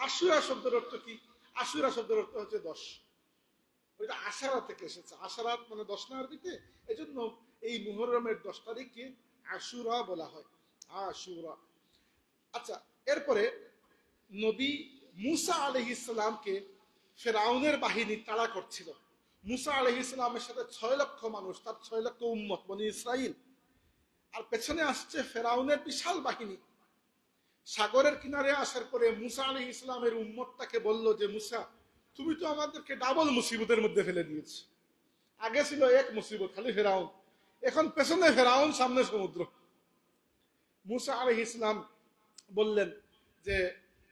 আশুরা শব্দের অর্থ কি? আশুরা শব্দের অর্থ হচ্ছে 10। ওইটা আশারা থেকে এসেছে, আশারাত মানে 10 না আরবিতে। এই জন্য এই মুহররমের 10 তারিখকে আশুরা বলা হয়, আশুরা। আচ্ছা, এরপরে নবী মুসা আলাইহিস সালামকে ফেরাউনের বাহিনী তাড়া করছিল। মুসা আলাইহিস সালামের সাথে 6 লক্ষ মানুষ, তার 6 লক্ষ উম্মত বনি ইসরাইল, আর পেছনে আসছে ফেরাউনের বিশাল বাহিনী। সাগরের কিনারে আসার পরে মুসা আলাইহিস সালামের উম্মতটাকে বলল যে মুসা, তুমি তো আমাদেরকে ডাবল মুসিবতের মধ্যে ফেলে দিয়েছো। আগে ছিল এক মুসিবত, খালি ফেরাউন, এখন পেছনে ফেরাউন, সামনে সমুদ্র। মুসা আলাইহিস সালাম বললেন যে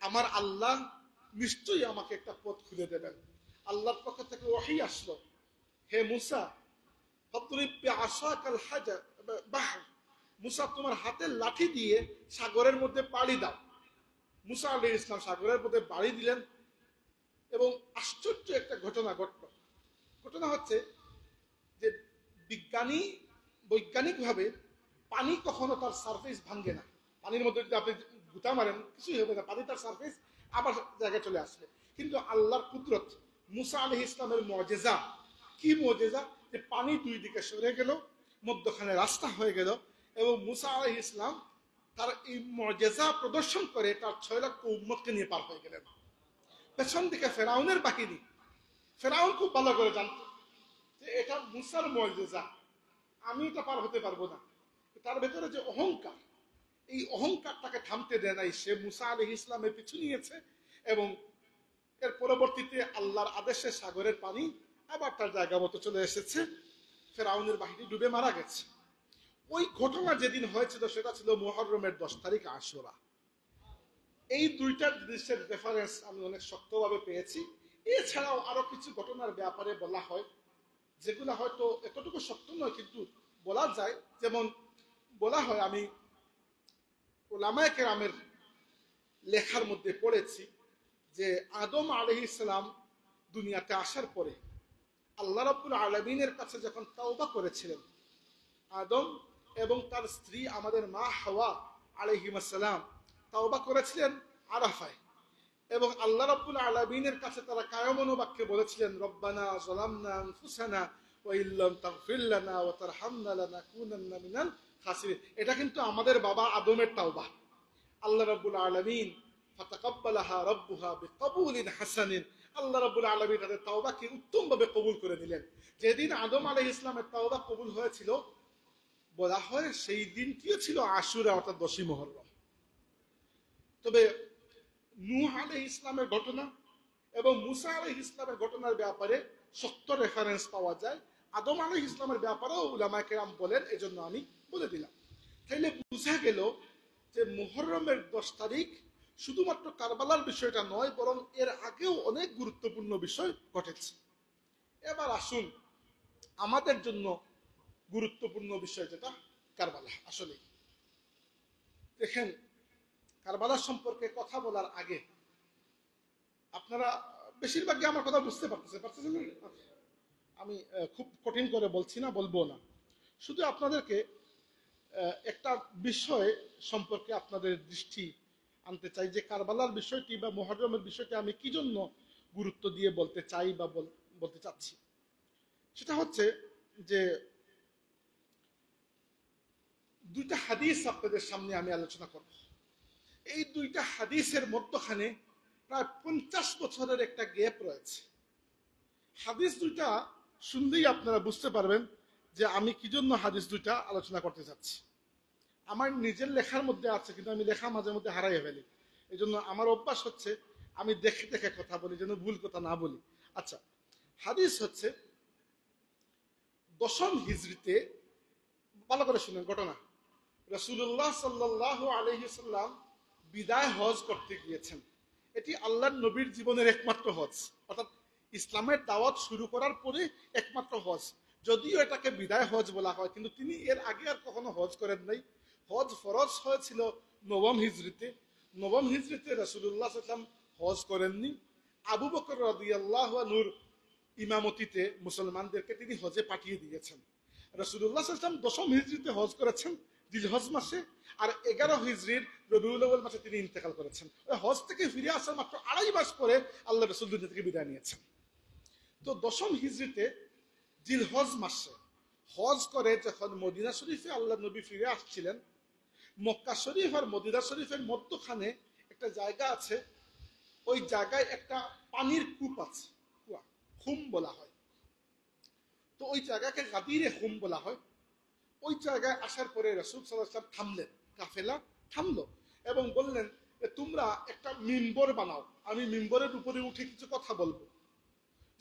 আমার আল্লাহ নিশ্চয়ই আমাকে একটা পথ খুলে দেবেন। আল্লাহর পক্ষ থেকে ওহী আসলো, হে মুসা, ফাদরিব বিআসাকাল হাজার বাহর, মুসা তোমার হাতের লাঠি দিয়ে সাগরের মধ্যে পাড়ি দাও। মুসা আলাইহিস সালাম সাগরের মধ্যে বাড়ি দিলেন এবং আশ্চর্য একটা ঘটনা ঘটল। ঘটনা হচ্ছে যে বৈজ্ঞানিকভাবে পানি কখনো তার সারফেস ভাঙে না। পানির মধ্যে যদি আপনি গুতা মারেন কিছুই হবে না, পানি তার সারফেস আবার জায়গায় চলে আসবে। কিন্তু আল্লাহর কুদরত, মুসা আলাইহিস সালামের মুজিজা, কি মুজিজা, যে পানি দুই দিকে সরে গেল, মধ্যখানে রাস্তা হয়ে গেল, এবং মুসা আলাইহিস সালাম তার এই মুজিজা প্রদর্শন করে তার 6 লক্ষ উম্মতকে নিয়ে পার হয়ে গেলেন। পেছন দিকে ফেরাউনের বাহিনী, ফেরাউন খুব ভালো করে জানত যে এটা মুসার মুজিজা, আমি এটা পার হতে পারবো না। তার ভেতরে যে অহংকার, এই অহংকারটাকে থামতে দেয় নাই। সে মুসা আলাইহিস সালামের পিছু নিয়েছে এবং এর পরবর্তীতে আল্লাহর আদেশে সাগরের পানি আবার তার জায়গা মতো চলে এসেছে, ফেরাউনের বাহিনী ডুবে মারা গেছে। ওই ঘটনা যেদিন হয়েছিল সেটা ছিল মুহররমের 10 তারিখ, আশুরা। এই দুইটা দৃশ্যের রেফারেন্স আমি অনেক শক্তভাবে পেয়েছি। এছাড়াও আরো কিছু ঘটনার ব্যাপারে বলা হয় যেগুলো হয়তো এতটুকু সত্য নয়, কিন্তু বলা যায়। যেমন বলা হয়, আমি উলামায়ে কেরামের লেখার মধ্যে পড়েছি যে আদম আলাইহিস সালাম দুনিয়াতে আসার পরে আল্লাহ রাব্বুল আলামিনের কাছে যখন তাওবা করেছিলেন, আদম এবং তার স্ত্রী আমাদের মা হাওয়া আলাইহিস সালাম তাওবা করেছিলেন আরাফায়, এবং আল্লাহ রাব্বুল আলামিনের কাছে তারা কায়মনো বাক্যে বলেছিলেন, রব্বানা যালামনা আনফুসানা ওয়া ইল্লাম তাগফির লানা ওয়া তারহামনা লানাকুনান্না মিনাল খাসিরিন। এটা কিন্তু আমাদের বাবা আদমের তাওবা। আল্লাহ রাব্বুল আলামিন ফাতাকাব্বালাহা রাব্বুহা বিকবুলিন হাসানিন, আল্লাহ রাব্বুল আলামিন তাদের তাওবাকে উত্তমভাবে কবুল করে নিলেন। যেদিন আদম আলাইহিস সালামের তাওবা কবুল হয়েছিল, বলা হয় সেই দিনটিও ছিল আশুরা, অর্থাৎ 10ই মুহররম। তবে নূহ আলাইহিস সালামের ঘটনা এবং মুসা আলাইহিস সালামের ঘটনার ব্যাপারে শক্ত রেফারেন্স পাওয়া যায়। আদম আলাইহিস সালামের ব্যাপারেও উলামায়ে কেরাম বলেন, এজন্য আমি বলে দিলাম। তাইলে বোঝা গেল যে মুহররমের 10 তারিখ শুধুমাত্র কারবালার বিষয়টা নয়, বরং এর আগেও অনেক গুরুত্বপূর্ণ বিষয় ঘটেছে। এবার আসুন আমাদের জন্য গুরুত্বপূর্ণ বিষয় যেটা কারবালা। আসলে দেখেন, কারবালা সম্পর্কে কথা বলার আগে আপনারা বেশিরভাগই আমার কথা বুঝতে পারতেছেন। আমি খুব কঠিন করে বলছি না, বলবো না। শুধু আপনাদেরকে একটা বিষয় সম্পর্কে আপনাদের দৃষ্টি আনতে চাই, যে কারবালার বিষয়টি বা মুহররমের বিষয়টি আমি কি জন্য গুরুত্ব দিয়ে বলতে চাই বা বলতে চাচ্ছি। সেটা হচ্ছে যে দুইটা হাদিস আপনাদের সামনে আমি আলোচনা করব। এই দুইটা হাদিসের মধ্যখানে প্রায় 50 বছরের একটা গ্যাপ রয়েছে। হাদিস দুইটা শুনলেই আপনারা বুঝতে পারবেন যে আমি কি জন্য হাদিস দুইটা আলোচনা করতে চাচ্ছি। আমার নিজের লেখার মধ্যে আছে, কিন্তু আমি লেখা মাঝে মধ্যে হারাইয়ে ফেলি। এই জন্য আমার অভ্যাস হচ্ছে আমি দেখে দেখে কথা বলি, যেন ভুল কথা না বলি। আচ্ছা, হাদিস হচ্ছে 10ম হিজরিতে, ভালো করে শুনেন ঘটনা। রাসূলুল্লাহ সাল্লাল্লাহু আলাইহি সাল্লাম বিদায় হজ করতে গিয়েছেন। এটি আল্লাহর নবীর জীবনের একমাত্র হজ, অর্থাৎ ইসলামের দাওয়াত শুরু করার পরে একমাত্র হজ। যদিও এটাকে বিদায় হজ বলা হয়, কিন্তু তিনি এর আগে আর কখনো হজ করেন নাই। হজ ফরজ হয়েছিল 9ম হিজরিতে। 9ম হিজরিতে রাসূলুল্লাহ সাল্লাল্লাহু আলাইহি ওয়াসাল্লাম হজ করেননি। আবু বকর রাদিয়াল্লাহু আনহুর ইমামতিতে মুসলমানদেরকে তিনি হজে পাঠিয়ে দিয়েছেন। রাসূলুল্লাহ সাল্লাল্লাহু আলাইহি ওয়াসাল্লাম 10ম হিজরিতে হজ করেছেন, জিলহজ মাসে, আর 11 হিজরির রবিউল আউয়াল মাসে তিনি ইন্তেকাল করেছেন। হজ থেকে ফিরে আসার মাত্র 2.5 মাস পরে আল্লাহ রাসূল দুনিয়া থেকে বিদায় নিয়েছেন। তো 10ম হিজরিতে জিলহজ মাসে হজ করে যখন মদিনা শরীফে আল্লাহ নবী ফিরে আসছিলেন, মক্কা শরীফ আর মদিনা শরীফের মধ্যখানে একটা জায়গা আছে, ওই জায়গায় একটা পানির কূপ আছে, কুয়া, খুম বলা হয়। তো ওই জায়গাকে গাদিরে খুম বলা হয়। ওই জায়গায় আসার পরে রাসূল সাল্লাল্লাহু আলাইহি ওয়াসাল্লাম থামলেন, কাফেলা থামলো এবং বললেন তোমরা একটা মিম্বর বানাও, আমি মিম্বরের উপরে উঠে কিছু কথা বলবো।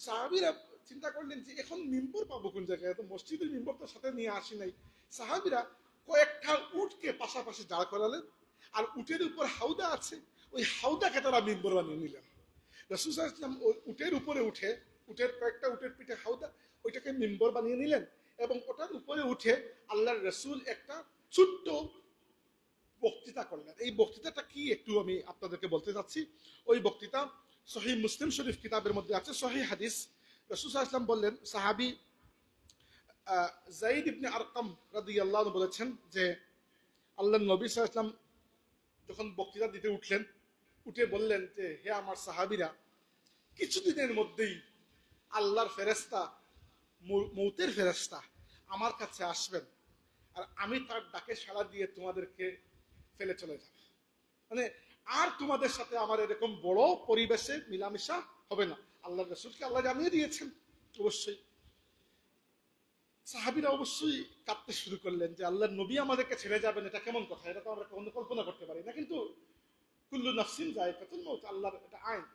সাহাবীরা চিন্তা করলেন যে এখন মিম্বর পাবো কোন জায়গায়, তো মসজিদের মিম্বর তো সাথে নিয়ে আসি নাই। সাহাবীরা কয়েকটা উটকে পাশাপাশি দাঁড় করালেন, আর উটের উপর হাউদা আছে, ওই হাউদাকে তারা মিম্বর বানিয়ে নিলেন। রাসূল সাল্লাল্লাহু আলাইহি ওয়াসাল্লাম উটের উপরে উঠে, কয়েকটা উটের পিঠে হাউদা, ওইটাকে মিম্বর বানিয়ে নিলেন এবং ওটার উপরে উঠে আল্লাহর রাসূল একটা ছোট্ট বক্তৃতা করলেন। এই বক্তৃতাটা কি একটু আমি আপনাদেরকে বলতে যাচ্ছি। ওই বক্তৃতা সহিহ মুসলিম শরীফ কিতাবের মধ্যে আছে, সহিহ হাদিস। রাসূল সাল্লাল্লাহু আলাইহি ওয়াসাল্লাম বললেন, সাহাবী যায়েদ ইবনে আরকাম রাদিয়াল্লাহু আনহু বলেছেন যে আল্লাহর নবী সাল্লাল্লাহু আলাইহি ওয়াসাল্লাম যখন বক্তৃতা দিতে উঠলেন, উঠে বললেন যে হে আমার সাহাবীরা, কিছুদিনের মধ্যেই আল্লাহর ফেরেশতা, মৌতের ফেরেশতা আমার কাছে আসবেন, আর আমি তার ডাকে সাড়া দিয়ে তোমাদেরকে ফেলে চলে যাব। মানে আর তোমাদের সাথে আমার এরকম বড় পরিবেশে মিলামিশা হবে না। আল্লাহর রাসূলকে আল্লাহ জানিয়ে দিয়েছেন। অবশ্যই সাহাবীরা অবশ্যই কাঁদতে শুরু করলেন যে আল্লাহর নবী আমাদেরকে ছেড়ে যাবেন, এটা কেমন কথা, এটা তো আমরা কখনো কল্পনা করতে পারি না। কিন্তু কুল্লু নাফসিন যায়কাতুল মউত, আল্লাহর এটা আইন।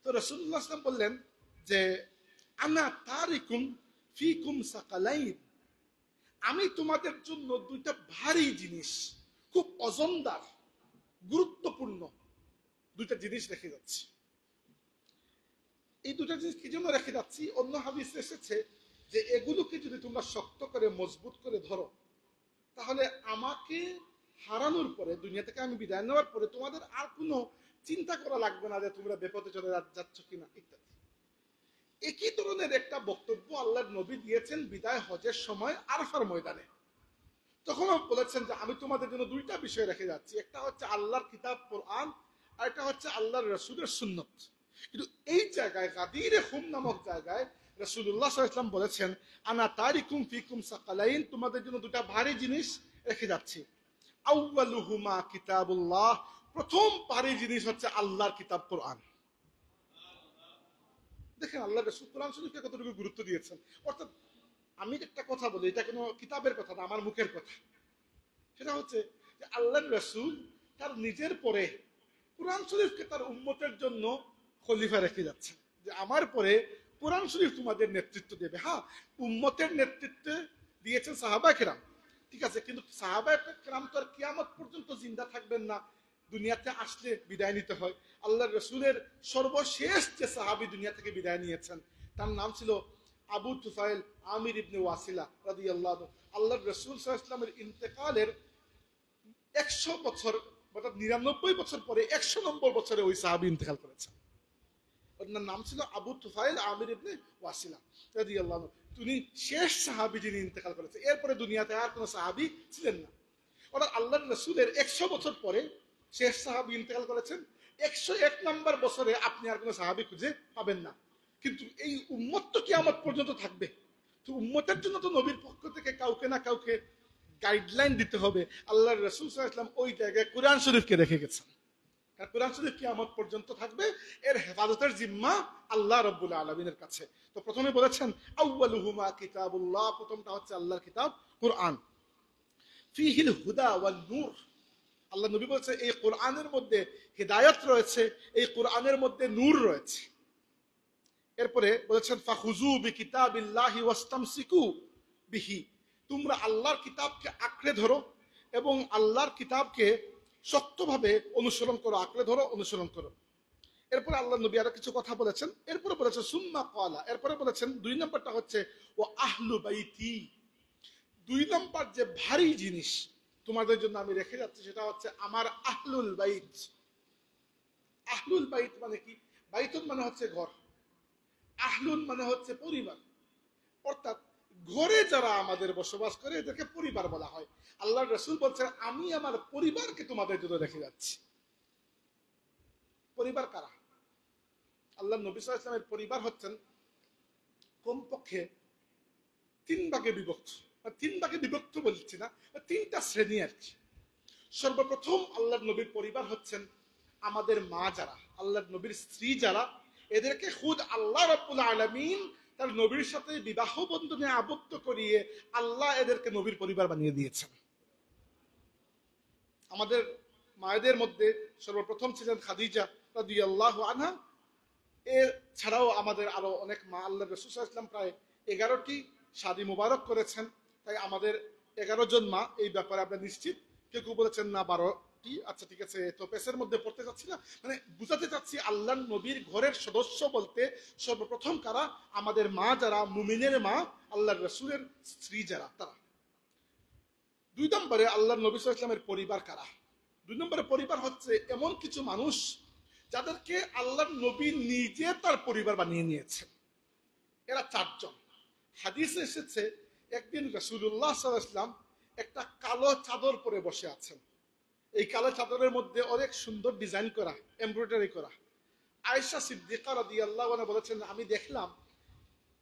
তো রাসূলুল্লাহ সাল্লাল্লাহু আলাইহি ওয়াসাল্লাম বললেন যে আনা তারিকুম ফিকুম সাকালাইন, আমি তোমাদের জন্য দুইটা ভারী জিনিস, খুব ওজনদার, গুরুত্বপূর্ণ দুইটা জিনিস রেখে যাচ্ছি। এই দুটা জিনিস কি জন্য রেখে যাচ্ছি? অন্য হাদিসে এসেছে যে এগুলোকে যদি তোমরা শক্ত করে মজবুত করে ধরো, তাহলে আমাকে হারানোর পরে, দুনিয়া থেকে আমি বিদায় নেওয়ার পরে তোমাদের আর কোনো চিন্তা করা লাগবে না যে তোমরা বিপদে চলে যাচ্ছ কিনা ইত্যাদি। একই ধরনের একটা বক্তব্য আল্লাহর নবী দিয়েছেন বিদায় হজের সময় আরাফার ময়দানে। তখনও বলেছেন যে আমি তোমাদের জন্য দুইটা বিষয় রেখে যাচ্ছি, একটা হচ্ছে আল্লাহর কিতাব কোরআন, আর একটা হচ্ছে আল্লাহর রাসূলের সুন্নত। কিন্তু এই জায়গায় গাদিরে খুম নামক জায়গায় রাসূলুল্লাহ সাল্লাল্লাহু আলাইহি ওয়াসাল্লাম বলেছেন আনা তারিকুম ফিকুম সাকালাইন, তোমাদের জন্য দুটা ভারী জিনিস রেখে যাচ্ছি। আউয়ালুহুমা কিতাবুল্লাহ, প্রথম ভারী জিনিস হচ্ছে আল্লাহর কিতাব কোরআন। দেখেন আল্লাহ রাসূল কোরআন শরীফকে কতটুকু গুরুত্ব দিয়েছেন। অর্থাৎ আমি একটা কথা বলি, এটা কোনো কিতাবের কথা না, আমার মুখের কথা। সেটা হচ্ছে যে আল্লাহর রাসূল তার নিজের পরে কোরআন শরীফকে তার উম্মতের জন্য খলিফা রেখে যাচ্ছেন, যে আমার পরে কোরআন শরীফ তোমাদের নেতৃত্ব দেবে। হ্যাঁ, উম্মতের নেতৃত্বে দিয়েছেন সাহাবায়ে কেরাম, ঠিক আছে, কিন্তু সাহাবায়ে কেরাম তো আর কিয়ামত পর্যন্ত জিন্দা থাকবেন না, দুনিয়াতে আসলে বিদায় নিতে হয়। আল্লাহর রাসূলের সর্বশেষ যে সাহাবী দুনিয়া থেকে বিদায় নিয়েছেন তার নাম ছিল আবু তুফাইল আমির ইবনে ওয়াসিলা রাদিয়াল্লাহু আনহু। আল্লাহর রাসূল সাল্লাল্লাহু আলাইহি ওয়াসাল্লামের ইন্তেকালের 100 বছর, অর্থাৎ 99 বছর পরে 100 নম্বর বছরে ওই সাহাবী ইন্তেকাল করেছেন। ওনার নাম ছিল আবু তুফাইল আমির ইবনে ওয়াসিলা রাদিয়াল্লাহু আনহু। তিনি শেষ সাহাবী যিনি ইন্তেকাল করেছেন, এরপরে দুনিয়াতে আর কোনো সাহাবী ছিলেন না। অর্থাৎ আল্লাহর রাসূলের 100 বছর পরে শেষ সাহাবী ইন্তেকাল করেছেন। 101 নম্বর বছরে আপনি আর কোনো সাহাবী খুঁজে পাবেন না। কিন্তু এই উম্মত তো কিয়ামত পর্যন্ত থাকবে, তো উম্মতের জন্য তো নবীর পক্ষ থেকে কাউকে না কাউকে গাইডলাইন দিতে হবে। আল্লাহর রাসূল সাল্লাল্লাহু আলাইহি ওয়াসাল্লাম ওই জায়গায় কোরআন শরীফকে রেখে গেছেন। আর কোরআন শরীফ কিয়ামত পর্যন্ত থাকবে, এর হেফাজতের জিম্মা আল্লাহ রাব্বুল আলামিনের কাছে। তো প্রথমে বলেছেন আউয়ালুহুমা কিতাবুল্লাহ, প্রথমটা হচ্ছে আল্লাহর কিতাব কোরআন। ফিহিল হুদা ওয়ান নূর, আল্লাহ নবী বলেছে এই কোরআনের মধ্যে হিদায়াত রয়েছে, এই কোরআনের মধ্যে নূর রয়েছে। এরপরে বলেছেন ফাখুযু বিকিতাবিল্লাহি ওয়াস্তামসিকু বিহি, তোমরা আল্লাহর কিতাবকে আঁকড়ে ধরো এবং আল্লাহর কিতাবকে শক্তভাবে অনুসরণ করো, আঁকড়ে ধরো, অনুসরণ করো। এরপরে আল্লাহ নবী আরো কিছু কথা বলেছেন। এরপরে বলেছেন সুম্মা ক্বালা, এরপরে বলেছেন 2 নম্বরটা হচ্ছে ও আহলু বাইতি, 2 নম্বর যে ভারী জিনিস তোমাদের জন্য আমি রেখে যাচ্ছি সেটা হচ্ছে আমার আহলুল বাইত। আহলুল বাইত মানে কি? বাইতুন মানে হচ্ছে ঘর, আহলুন মানে হচ্ছে পরিবার। অর্থাৎ ঘরে যারা আমাদের বসবাস করে এদেরকে পরিবার বলা হয়। আল্লাহ রাসূল বলছেন আমি আমার পরিবারকে তোমাদের জন্য রেখে যাচ্ছি। পরিবার কারা? আল্লাহ নবী সাল্লাল্লাহু আলাইহি ওয়াসাল্লামের পরিবার হচ্ছেন কমপক্ষে তিন ভাগে বিভক্ত। তিন ভাগে বিভক্ত বলছি না, তিনটা শ্রেণী আর কি। সর্বপ্রথম আল্লাহর নবীর পরিবার হচ্ছেন আমাদের মা যারা, আল্লাহর নবীর স্ত্রী যারা, এদেরকে খুদ আল্লাহ রাব্বুল আলামিন তার নবীর সাথে বিবাহ বন্ধনে আবদ্ধ করিয়ে আল্লাহ এদেরকে নবীর পরিবার বানিয়ে দিয়েছেন। আমাদের মায়েদের মধ্যে সর্বপ্রথম ছিলেন খাদিজা রাদিয়াল্লাহু আনহা। এছাড়াও আমাদের আরো অনেক মা, আল্লাহ রাসূল সাল্লাল্লাহু আলাইহি ওয়াসাল্লাম প্রায় 11টি শাদী মুবারক করেছেন, তাই আমাদের 11 জন মা। এই ব্যাপারে আমরা নিশ্চিত। কেউ কেউ বলেছেন না 12টি। আচ্ছা ঠিক আছে, তো পেসের মধ্যে পড়তে চাচ্ছি না, মানে বুঝাতে চাচ্ছি আল্লাহর নবীর ঘরের সদস্য বলতে সর্বপ্রথম কারা? আমাদের মা যারা, মুমিনের মা, আল্লাহর রাসূলের স্ত্রী যারা, তারা। দুই নম্বরে আল্লাহর নবী সাল্লাল্লাহু আলাইহি ওয়াসাল্লামের পরিবার কারা? দুই নম্বরে পরিবার হচ্ছে এমন কিছু মানুষ যাদেরকে আল্লাহর নবী নিজে তার পরিবার বানিয়ে নিয়েছেন। এরা 4 জন। হাদিসে এসেছে একদিন রাসূলুল্লাহ সাল্লাল্লাহু আলাইহি ওয়াসাল্লাম একটা কালো চাদর পরে বসে আছেন। এই কালো চাদরের মধ্যে অনেক সুন্দর ডিজাইন করা, এমব্রয়ডারি করা। আয়েশা সিদ্দিকা রাদিয়াল্লাহু আনহা বলেছেন আমি দেখলাম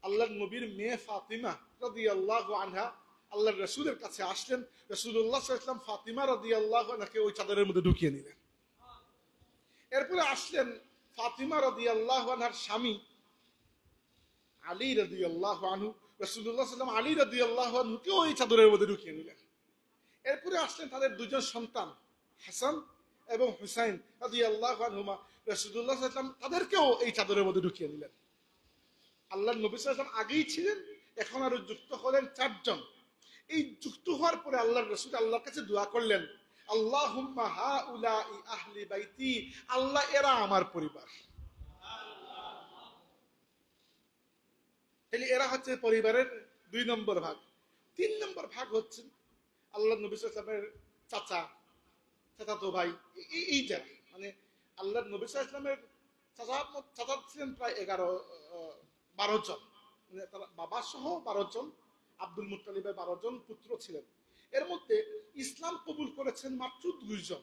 আল্লাহর নবীর মেয়ে ফাতিমা রাদিয়াল্লাহু আনহা আল্লাহর রাসূলের কাছে আসলেন। রাসূলুল্লাহ সাল্লাল্লাহু আলাইহি ওয়াসাল্লাম ফাতিমা রাদিয়াল্লাহু আনহাকে ওই চাদরের মধ্যে ঢুকিয়ে নিলেন। এরপরে আসলেন ফাতিমা রাদিয়াল্লাহু আনহার স্বামী আলী রাদিয়াল্লাহু আনহু। রাসূলুল্লাহ সাল্লাল্লাহু আলাইহি ওয়াসাল্লাম আলী রাদিয়াল্লাহু আনহুকে ওই চাদরের মধ্যে ঢুকিয়ে নিলেন। এরপরে আসলেন তাদের দুজন সন্তান হাসান এবং হুসাইন রাদিয়াল্লাহু আনহুমা। রাসূলুল্লাহ সাল্লাল্লাহু আলাইহি ওয়াসাল্লাম তাদেরকেও এই চাদরের মধ্যে ঢুকিয়ে নিলেন। আল্লাহর নবী সাল্লাল্লাহু আলাইহি ওয়াসাল্লাম আগেই ছিলেন, এখন আরো যুক্ত হলেন 4 জন। এই যুক্ত হওয়ার পরে আল্লাহর রাসূল আল্লাহর কাছে দোয়া করলেন, আল্লাহুম্মা হাউলাই আহলি বাইতি, আল্লাহ এরা আমার পরিবার। তাহলে এরা হচ্ছে পরিবারের 2 নম্বর ভাগ। 3 নম্বর ভাগ হচ্ছে আল্লাহর নবী সাল্লাল্লাহু আলাইহি ওয়াসাল্লামের চাচা, চাচাতো ভাই, এই যারা, মানে আল্লাহর নবী সাল্লাল্লাহু আলাইহি ওয়াসাল্লামের চাচা ছিলেন প্রায় 12 জন, মানে তারা বাবা সহ 12 জন। আব্দুল মুত্তালিবের 12 জন পুত্র ছিলেন। এর মধ্যে ইসলাম কবুল করেছেন মাত্র 2 জন।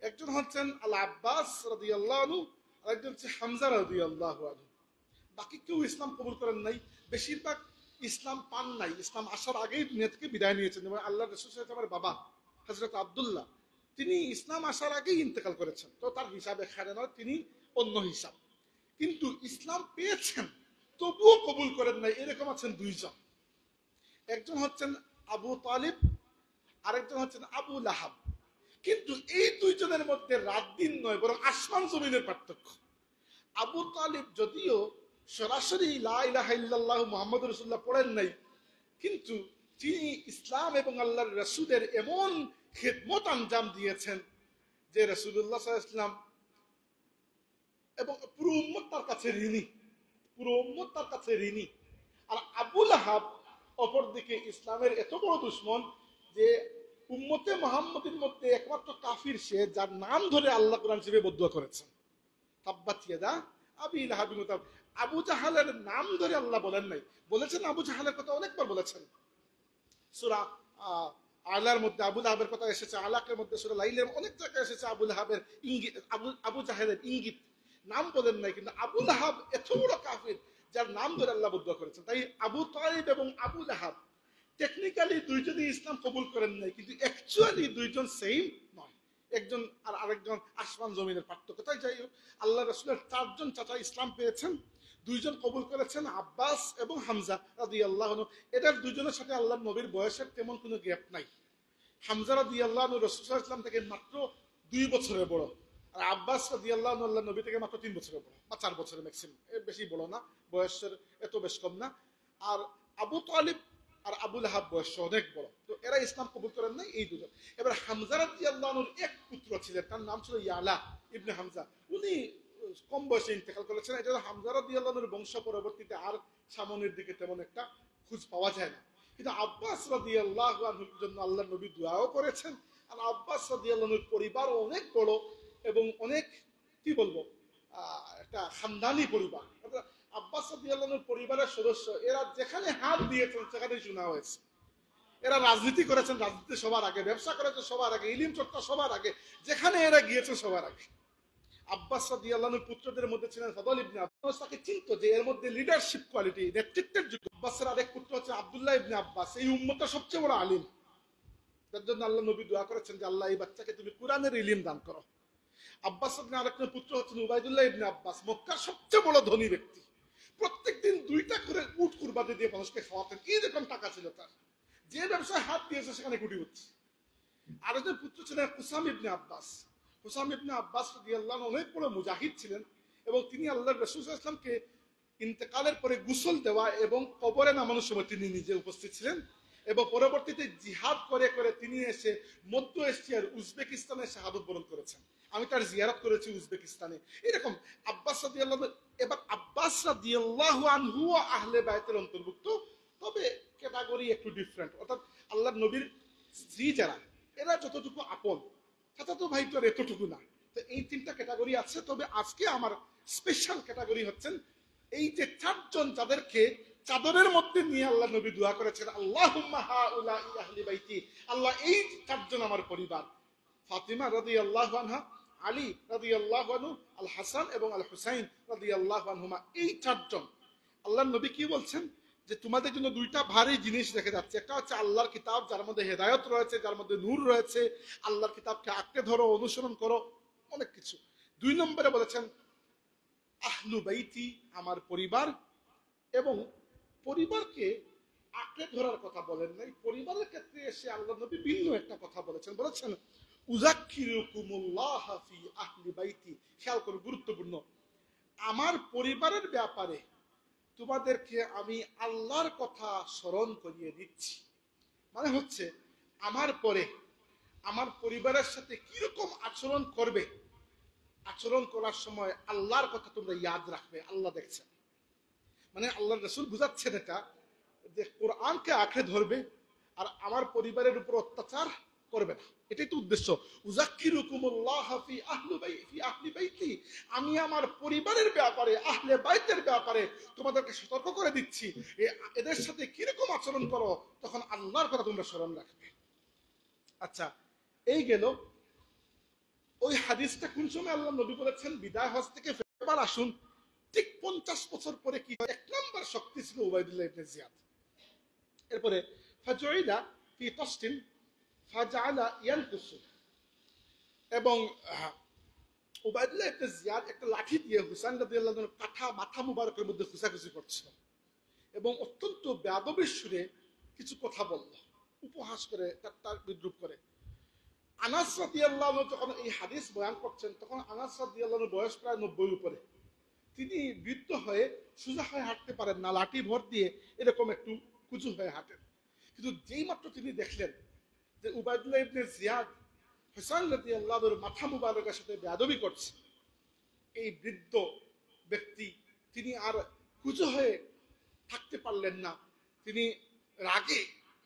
একজন হচ্ছেন আল আব্বাস রাদিয়াল্লাহু আনহু, আর একজন হচ্ছে হামজা রাদিয়াল্লাহু আনহু। বাকি কেউ ইসলাম কবুল করেন নাই। বেশিরভাগ ইসলাম পান নাই, ইসলাম আসার আগেই দুনিয়া থেকে বিদায় নিয়েছেন। যেমন আল্লাহ রাসূল সাল্লাল্লাহু আলাইহি ওয়াসাল্লামের বাবা হযরত আব্দুল্লাহ, তিনি ইসলাম আসার আগেই ইন্তেকাল করেছেন, তো তার হিসাবে খায় না, তিনি অন্য হিসাব। কিন্তু ইসলাম পেয়েছেন তবুও কবুল করেন নাই, এরকম আছেন 2 জন। একজন হচ্ছেন আবু তালিব, আরেকজন হচ্ছেন আবু লাহাব। কিন্তু এই 2 জনের মধ্যে রাত দিন নয়, বরং আসমান জমিনের পার্থক্য। আবু তালিব যদিও সরাসরি লা ইলাহা ইল্লাল্লাহ মুহাম্মাদুর রাসূলুল্লাহ পড়েন নাই, কিন্তু তিনি ইসলাম এবং আল্লাহর রাসূলের এমন খেদমত আঞ্জাম দিয়েছেন যে রাসূলুল্লাহ সাল্লাল্লাহু আলাইহি ওয়াসাল্লাম এবং পুরো উম্মত তার কাছে ঋণী, পুরো উম্মত তার কাছে ঋণী। আর আবু লাহাব অপরদিকে ইসলামের এত বড় দুশমন যে উম্মতে মুহাম্মাদের মধ্যে একমাত্র কাফির সে যার নাম ধরে আল্লাহ কোরআন শরীফে বদদুয়া করেছেন, তাব্বাত ইয়াদা আবি লাহাবিন ওয়া তাব। আবু জাহালের নাম ধরে আল্লাহ বলেন নাই, বলেছেন আবু জাহালের কথা অনেকবার বলেছেন। সূরা আলার মধ্যে আবু লাহাবের কথা এসেছে, আলাকের মধ্যে সূরা লাইলের অনেক জায়গায় এসেছে আবু লাহাবের ইঙ্গিত, আবু জাহেলের ইঙ্গিত। নাম বলেন নাই, কিন্তু আবু লাহাব এত বড় কাফির যার নাম ধরে আল্লাহ বদদুয়া করেছেন। তাই আবু তালিব এবং আবু লাহাব টেকনিক্যালি 2 জনই ইসলাম কবুল করেন নাই, কিন্তু অ্যাকচুয়ালি 2 জন সেম নয়, একজন আর আরেকজন আসমান জমিনের পার্থক্য। তাই যাই হোক, আল্লাহ রাসূলের 4 জন চাচা ইসলাম পেয়েছেন, 2 জন কবুল করেছেন, আব্বাস এবং হামজা রাদিয়াল্লাহু আনহু। এদের 2 জনের সাথে আল্লাহর নবীর বয়সের তেমন কোনো গ্যাপ নাই। হামজা রাদিয়াল্লাহু আনহু রাসূল সাল্লাল্লাহু আলাইহি ওয়াসাল্লাম থেকে মাত্র 2 বছরের বড়, আর আব্বাস রাদিয়াল্লাহু আনহু আল্লাহর নবী থেকে মাত্র 3 বছরের বড়, বা 4 বছরের ম্যাক্সিমাম, এর বেশি বড় না, বয়সের এত বেশ কম না। আর আবু তালিব আর আবু লাহাব বয়স অনেক বড়, তো এরা ইসলাম কবুল করেন নাই এই 2 জন। এবার হামজা রাদিয়াল্লাহু আনহুর এক পুত্র ছিলেন, তার নাম ছিল ইয়ালা ইবনে হামজা। উনি কম বয়সে ইন্তেকাল করেছেন। এটা হামজা রাদিয়াল্লাহু আনহুর বংশ পরবর্তীতে আর সামনের দিকে তেমন একটা খোঁজ পাওয়া যায় না। কিন্তু আব্বাস রাদিয়াল্লাহু আনহুর জন্য আল্লাহর নবী দোয়াও করেছেন। আর আব্বাস রাদিয়াল্লাহু আনহুর পরিবারও অনেক বড় এবং অনেক কি বলবো একটা খানদানি পরিবার। আব্বাস রাদিয়াল্লাহু আনহুর পরিবারের সদস্য এরা যেখানে হাত দিয়েছেন সেখানেই শোনা হয়েছে। এরা রাজনীতি করেছেন রাজনীতি সবার আগে, ব্যবসা করেছে সবার আগে, ইলম চর্চা সবার আগে, যেখানে এরা গিয়েছে সবার আগে। আব্বাস রাদিয়াল্লাহু আনহুর পুত্রদের মধ্যে ছিলেন ফাদল ইবনে আব্বাস। তাকে চিনত যে এর মধ্যে লিডারশিপ কোয়ালিটি, নেতৃত্বের যোগ্য। আব্বাসের আরেক পুত্র হচ্ছে আব্দুল্লাহ ইবনে আব্বাস, এই উম্মতের সবচেয়ে বড় আলিম। তার জন্য আল্লাহ নবী দোয়া করেছেন যে আল্লাহ এই বাচ্চাকে তুমি কোরআনের ইলম দান করো। আব্বাস ইবনে আরেকজন পুত্র হচ্ছেন উবাইদুল্লাহ ইবনে আব্বাস, মক্কার সবচেয়ে বড় ধনী ব্যক্তি। প্রত্যেকদিন 2টা করে উট কুরবানি দিয়ে মানুষকে খাওয়াতেন, এইরকম টাকা ছিল তার। যে ব্যবসায় হাত দিয়েছে সেখানে কোটি হচ্ছে। আরেকজন পুত্র ছিলেন হুসাম ইবনে আব্বাস। হুসাম ইবনে আব্বাস রাদিয়াল্লাহু আনহু অনেক বড় মুজাহিদ ছিলেন এবং তিনি আল্লাহর রাসূল সাল্লাল্লাহু আলাইহি ওয়াসাল্লামকে ইন্তেকালের পরে গোসল দেওয়া এবং কবরে নামানোর সময় তিনি নিজে উপস্থিত ছিলেন এবং পরবর্তীতে জিহাদ করে করে তিনি এসে মধ্য এশিয়ার উজবেকিস্তানে শাহাদত বরণ করেছেন। আমি তার জিয়ারত করেছি উজবেকিস্তানে। এরকম আব্বাস রাদিয়াল্লাহু, এবার আব্বাস রাদিয়াল্লাহু আনহু আহলে বাইতের অন্তর্ভুক্ত, তবে ক্যাটাগরি একটু ডিফারেন্ট। অর্থাৎ আল্লাহর নবীর স্ত্রী যারা, এরা যতটুকু আপন, চাচাতো ভাই তো আর এতটুকু না। তো এই 3টা ক্যাটাগরি আছে। তবে আজকে আমার স্পেশাল ক্যাটাগরি হচ্ছেন এই যে 4জন যাদেরকে চাদরের মধ্যে নিয়ে আল্লাহ নবী দোয়া করেছেন, আল্লাহুম্মা হাউলাই আহলি বাইতি, আল্লাহ এই 4জন আমার পরিবার। ফাতিমা রাদিয়াল্লাহু আনহা, আলী রাদিয়াল্লাহু আনহু, আল হাসান এবং আল হুসাইন রাদিয়াল্লাহু আনহুমা, এই 4জন। আল্লাহর নবী কি বলছেন যে তোমাদের জন্য 2টা ভারী জিনিস রেখে যাচ্ছে। একটা হচ্ছে আল্লাহর কিতাব, যার মধ্যে হেদায়েত রয়েছে, যার মধ্যে নূর রয়েছে। আল্লাহর কিতাবকে আঁকড়ে ধরো, অনুসরণ করো, অনেক কিছু। 2 নম্বরে বলেছেন আহলু বাইতি, আমার পরিবার। এবং পরিবারকে আঁকড়ে ধরার কথা বলেন নাই, পরিবারের ক্ষেত্রে এসে আল্লাহ নবী ভিন্ন একটা কথা বলেছেন। বলেছেন উযাক্কিরুকুমুল্লাহ ফি আহলি বাইতি। খেয়াল করো, গুরুত্বপূর্ণ। আমার পরিবারের ব্যাপারে তোমাদেরকে আমি আল্লাহর কথা স্মরণ করিয়ে দিচ্ছি। মানে হচ্ছে আমার পরে আমার পরিবারের সাথে কিরকম আচরণ করবে, আচরণ করার সময় আল্লাহর কথা তোমরা ইয়াদ রাখবে। আল্লাহ দেখছেন, মানে আল্লাহ রাসূল বুঝাচ্ছেন এটা যে কোরআনকে আঁকড়ে ধরবে আর আমার পরিবারের উপর অত্যাচার করবে না। এটাই তো উদ্দেশ্য। উযাক্কিরুকুমুল্লাহ ফি আহলি বাইতি, আমি আমার পরিবারের ব্যাপারে, আহলে বাইতের ব্যাপারে তোমাদেরকে সতর্ক করে দিচ্ছি, এদের সাথে কিরকম আচরণ করো, তখন আল্লাহর কথা তোমরা স্মরণ রাখবে। আচ্ছা, এই গেল ওই হাদিসটা কোন সময় আল্লাহ নবী বলেছেন বিদায় হজ থেকে। এবার আসুন ঠিক 50 বছর পরে কি 1 নম্বর শক্তি ছিল উবাইদুল্লাহ ইবনে জিয়াদ। এরপরে ফাজুইলা ফি তাসতিন ফাজআলা ইয়ানকুসু, এবং উবাইদুল্লাহ ইবনে জিয়াদ একটা লাঠি দিয়ে হুসাইন রাদিয়াল্লাহু আনহুর কাঁথা মাথা মুবারকের মধ্যে খুঁচাখুচি করছিল এবং অত্যন্ত বেয়াদবির সুরে কিছু কথা বলল, উপহাস করে, তার বিদ্রুপ করে। আনাস রাদিয়াল্লাহু আনহু যখন এই হাদিস বয়ান করছেন, তখন আনাস রাদিয়াল্লাহু আনহুর বয়স প্রায় 90 উপরে। তিনি বৃদ্ধ হয়ে সোজা হয়ে হাঁটতে পারেন না, লাঠি ভর দিয়ে এরকম একটু কুচু হয়ে হাঁটেন। কিন্তু যেই মাত্র তিনি দেখলেন যে উবাইদুল্লাহ ইবনে জিয়াদ হুসাইন রাদিয়াল্লাহু আনহুর মাথা মুবারকের সাথে বেয়াদবি করছে, এই বৃদ্ধ ব্যক্তি তিনি আর কুচু হয়ে থাকতে পারলেন না। তিনি রাগে,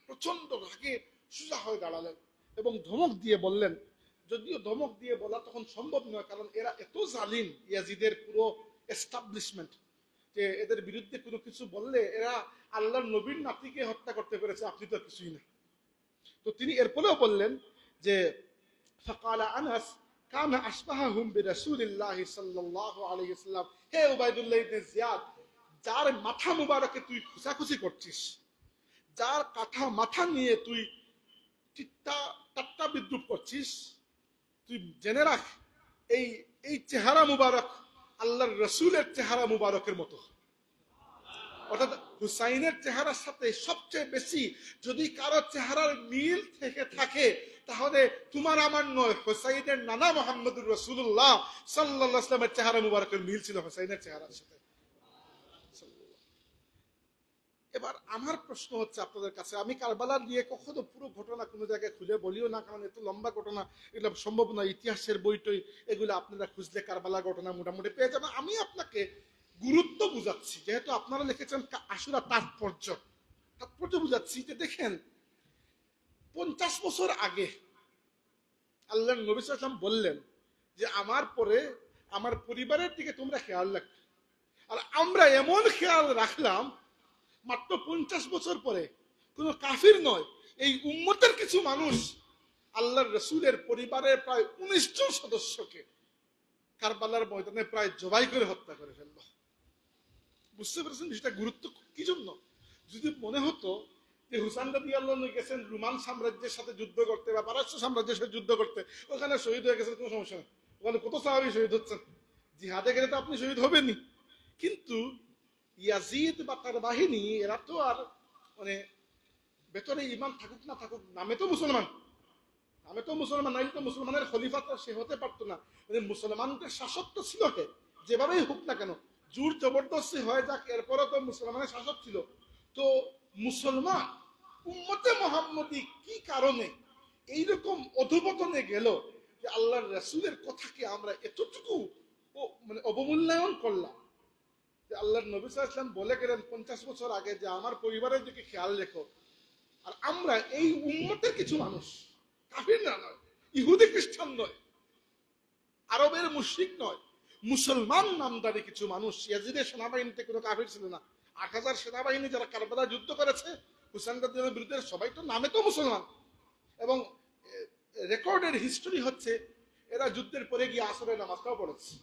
প্রচন্ড রাগে সোজা হয়ে দাঁড়ালেন এবং ধমক দিয়ে বললেন, যদিও ধমক দিয়ে বলা তখন সম্ভব নয়, কারণ এরা এত জালিম, ইয়াজিদের পুরো এস্টাবলিশমেন্ট, যে এদের বিরুদ্ধে কোনো কিছু বললে এরা আল্লাহর নবীর নাতিকে হত্যা করতে পেরেছে, আপনি তো কিছুই না। তো তিনি এরপরেও বললেন যে ফাকালা আনাস কানা আশবাহাহুম বিরাসূলিল্লাহি সাল্লাল্লাহু আলাইহি ওয়াসাল্লাম, হে উবাইদুল্লাহ ইবনে জিয়াদ, যার মাথা মুবারকে তুই খুঁচাখুচি করছিস, যার কাঁথা মাথা নিয়ে তুই ঠাট্টা বিদ্রুপ করছিস, তুই জেনে রাখ এই এই চেহারা মুবারক আল্লাহর রাসূলের চেহারা মুবারকের মতো। অর্থাৎ হুসাইনের চেহারার সাথে সবচেয়ে বেশি যদি কারো চেহারার মিল থেকে থাকে, তাহলে তোমার আমার নয়, হুসাইনের নানা মুহাম্মদুর রাসূলুল্লাহ সাল্লাল্লাহু আলাইহি ওয়াসাল্লামের চেহারা মুবারকের মিল ছিল হুসাইনের চেহারার সাথে। এবার আমার প্রশ্ন হচ্ছে আপনাদের কাছে, আমি কারবালার নিয়ে কখনো পুরো ঘটনা কোনো জায়গায় খুলে বলিও না, কারণ এত লম্বা ঘটনা, এগুলো সম্ভব নয়। ইতিহাসের বইটই এগুলো আপনারা খুঁজলে কারবালার ঘটনা মোটামুটি পেয়ে যাবেন। আমি আপনাকে গুরুত্ব বুঝাচ্ছি, যেহেতু আপনারা লিখেছেন আশুরা তাৎপর্য বুঝাচ্ছি যে দেখেন 50 বছর আগে আল্লাহর নবী সাল্লাল্লাহু আলাইহি ওয়াসাল্লাম বললেন যে আমার পরে আমার পরিবারের দিকে তোমরা খেয়াল রাখবে। আর আমরা এমন খেয়াল রাখলাম মাত্র 50 বছর পরে কোন কাফির নয়, এই উম্মতের কিছু মানুষ আল্লাহর রসুলের পরিবারের প্রায় 19 জন সদস্যকে কারবালার ময়দানে প্রায় জবাই করে হত্যা করে ফেললো। বুঝতে পেরেছেন সেটা গুরুত্ব কি জন্য? যদি মনে হতো যে হুসাইন রাদিয়াল্লাহু আনহু গেছেন রোমান সাম্রাজ্যের সাথে যুদ্ধ করতে বা পারস্য সাম্রাজ্যের সাথে যুদ্ধ করতে, ওখানে শহীদ হয়ে গেছেন, কোনো সমস্যা নেই, ওখানে কত সাহাবী শহীদ হচ্ছেন, জিহাদে গেলে তো আপনি শহীদ হবেনই। কিন্তু ইয়াজিদ বা তার বাহিনী এরা তো আর মানে ভেতরে ইমান থাকুক না থাকুক, নামে তো মুসলমান, নাইলে তো মুসলমানের খলিফা তো সে হতে পারতো না। মানে মুসলমানদের শাসক তো ছিল কে, যেভাবেই হোক না কেন, জোর জবরদস্তি হয়ে যাক, এরপরও তো মুসলমানের শাসক ছিল। তো মুসলমান উম্মতে মুহাম্মদী কি কারণে এইরকম অধঃপতনে গেল যে আল্লাহর রাসূলের কথাকে আমরা এতটুকু মানে অবমূল্যায়ন করলাম, যে আল্লাহর নবী সাল্লাল্লাহু আলাইহি ওয়াসাল্লাম বলে গেলেন 50 বছর আগে যে আমার পরিবারের দিকে খেয়াল রেখো। আর আমরা এই উম্মতের কিছু মানুষ, কাফির না নয়, ইহুদি খ্রিস্টান নয়, আরবের মুশরিক নয়, মুসলমান নামদারি কিছু মানুষ, ইয়াজিদের সেনাবাহিনীতে কোনো কাফির ছিল না। 8000 সেনাবাহিনী যারা কারবালা যুদ্ধ করেছে হুসাইন রাদিয়াল্লাহু আনহুর বিরুদ্ধে, সবাই তো নামে তো মুসলমান। এবং রেকর্ডের হিস্টোরি হচ্ছে এরা যুদ্ধের পরে গিয়ে আসরের নামাজটাও পড়েছে।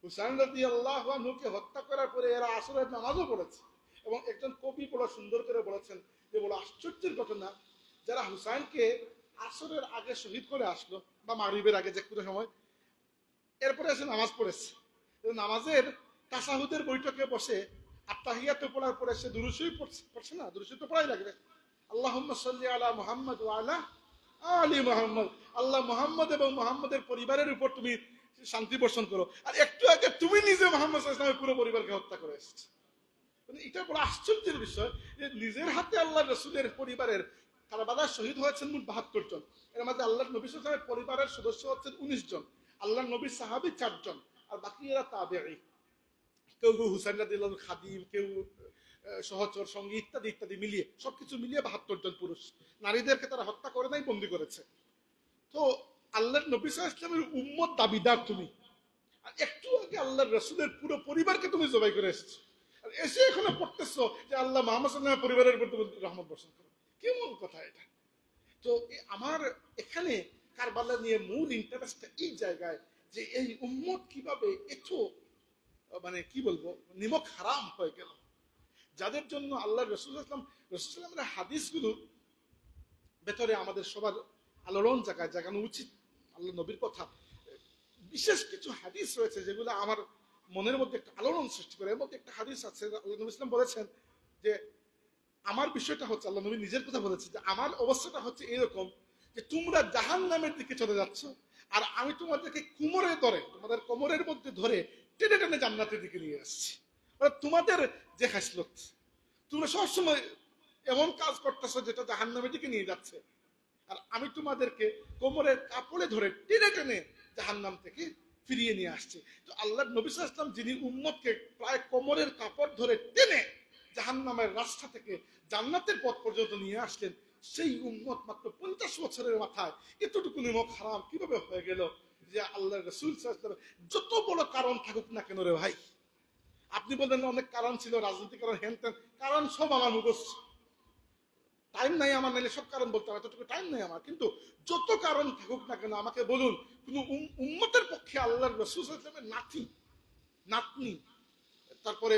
হুসাইন রাদিয়াল্লাহু আনহুকে হত্যা করার পরে এরা আসরের নামাজও পড়েছে। এবং একজন কবি বড় সুন্দর করে বলেছেন যে বড় আশ্চর্যের ঘটনা, যারা হুসাইনকে আসরের আগে শহীদ করে আসলো বা মাগরিবের আগে যে কোনো সময়, এরপরে এসে নামাজ পড়েছে, নামাজের তাশাহুদের বৈঠকে বসে আত্তাহিয়াত পড়ার পরে সে দুরূদ শরীফ পড়ছে না, দুরূদ শরীফ তো পড়াই লাগবে, আল্লাহুম্মা সাল্লি আলা মুহাম্মদ ওয়া আলা আলি মুহাম্মদ, আল্লাহ মুহাম্মদ এবং মুহাম্মদের পরিবারের উপর তুমি শান্তি বর্ষণ করো। আর একটু আগে তুমি নিজে মুহাম্মদ সাল্লাল্লাহু আলাইহি ওয়াসাল্লামের পুরো পরিবারকে হত্যা করে এসেছো। মানে এটা বড় আশ্চর্যের বিষয় যে নিজের হাতে আল্লাহ রসুলের পরিবারের কারবালায় শহীদ হয়েছেন মোট 72 জন। এর মধ্যে আল্লাহ নবী সাল্লাল্লাহু আলাইহি ওয়াসাল্লামের পরিবারের সদস্য হচ্ছেন 19 জন, আল্লাহ নবীর সাহাবী 4 জন, আর বাকি এরা তাবেঈ। কেউ হুসাইন রাদিয়াল্লাহু আনহু খাদিম, কেউ সহচর সঙ্গী ইত্যাদি ইত্যাদি মিলিয়ে সবকিছু মিলিয়ে 72 জন পুরুষ। নারীদেরকে তারা হত্যা করে নাই, বন্দী করেছে। তো আল্লাহর নবী সাল্লাল্লাহু আলাইহি ওয়াসাল্লামের উম্মত দাবিদার তুমি, আর একটু আগে আল্লাহর রাসূলের পুরো পরিবারকে তুমি জবাই করে এসেছো, আর এসে এখানে পড়তেছো যে আল্লাহ মুহাম্মদ সাল্লাল্লাহু আলাইহি ওয়াসাল্লামের পরিবারের উপর তুমি রহমত বর্ষণ করো। কেমন কথা এটা? তো আমার এখানে কারবালা নিয়ে মূল ইন্টারেস্টটা এই জায়গায় যে এই উম্মত কিভাবে এত মানে কি বলবো নিমক হারাম হয়ে গেল, যাদের জন্য আল্লাহ রাসূল সাল্লাল্লাহু আলাইহি ওয়াসাল্লামের হাদিসগুলো ভেতরে আমাদের সবার আলোড়ন জাগানো উচিত। আল্লাহ নবীর কথা বিশেষ কিছু হাদিস রয়েছে যেগুলো আমার মনের মধ্যে একটা আলোড়ন সৃষ্টি করে। এর মধ্যে একটা হাদিস আছে, আল্লাহ নবী ইসলাম বলেছেন যে আমার বিষয়টা হচ্ছে, আল্লাহ নবী নিজের কথা বলেছে যে আমার অবস্থাটা হচ্ছে এরকম যে তোমরা জাহান্নামের দিকে চলে যাচ্ছ, আর আমি তোমাদেরকে কোমরে ধরে, তোমাদের কোমরের মধ্যে ধরে টেনে টেনে জান্নাতের দিকে নিয়ে আসছি। তোমাদের যে হাসলত, তোমরা সবসময় এমন কাজ করতেছো যেটা জাহান্নামের দিকে নিয়ে যাচ্ছে, আর আমি তোমাদেরকে কোমরের কাপড়ে ধরে টেনে টেনে জাহান্নাম থেকে ফিরিয়ে নিয়ে আসছে। তো আল্লাহ নবী সাল্লাল্লাহু আলাইহি ওয়াসাল্লাম যিনি উম্মতকে প্রায় কোমরের কাপড় ধরে টেনে জাহান্নামের রাস্তা থেকে জান্নাতের পথ পর্যন্ত নিয়ে আসলেন, সেই উম্মত মাত্র 50 বছরের মাথায় এতটুকু নিমক হারাম কিভাবে হয়ে গেল? যে আল্লাহ রাসূল সাল্লাল্লাহু আলাইহি ওয়াসাল্লাম যত বড় কারণ থাকুক না কেন রে ভাই, আপনি বললেন অনেক কারণ ছিল, রাজনৈতিক কারণ, হ্যান ত্যান কারণ, সব আমার মুখস্থ, টাইম নাই আমার, নাইলে সব কারণ বলতে হবে, এতটুকু টাইম নাই আমার। কিন্তু যত কারণ থাকুক না কেন আমাকে বলুন, কোন উম্মতের পক্ষে আল্লাহর রাসূল সাল্লাল্লাহু আলাইহি ওয়াসাল্লামের নাতি নাতনি, তারপরে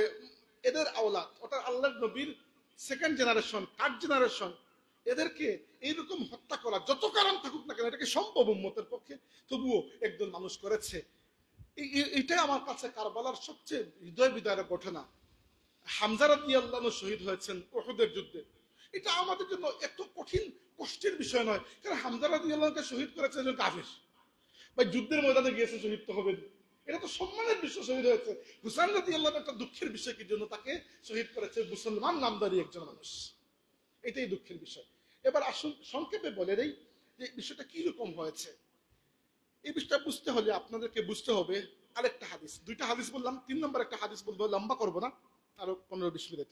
এদের আওলাদ, ওটা আল্লাহর নবীর সেকেন্ড জেনারেশন, থার্ড জেনারেশন, এদেরকে এইরকম হত্যা করা যত কারণ থাকুক না কেন এটাকে সম্ভব উম্মতের পক্ষে? তবুও একজন মানুষ করেছে। এটাই আমার কাছে কারবালার সবচেয়ে হৃদয় বিদারক ঘটনা। হামজা রাদিয়াল্লাহু আনহু শহীদ হয়েছেন উহুদের যুদ্ধে। এটা আমাদের জন্য এত কঠিন কষ্টের বিষয় নয়, কারণ হামজা রাদিয়াল্লাহু আনহুকে শহীদ করেছে একজন কাফির, ভাই যুদ্ধের ময়দানে গিয়েছে, শহীদ তো হবেন, এটা তো সম্মানের বিষয়, শহীদ হয়েছে। হুসাইন রাদিয়াল্লাহু আনহু একটা দুঃখের বিষয়, কি জন্য তাকে শহীদ করেছে মুসলমান নামধারী একজন মানুষ, এটাই দুঃখের বিষয়। এবার আসুন সংক্ষেপে বলে দেই যে বিষয়টা কি রকম হয়েছে। এই বিষয়টা বুঝতে হলে আপনাদেরকে বুঝতে হবে আরেকটা হাদিস, দুইটা হাদিস বললাম, 3 নম্বর একটা হাদিস বলবো, লম্বা করবো না, আরো 15-20 মিনিট।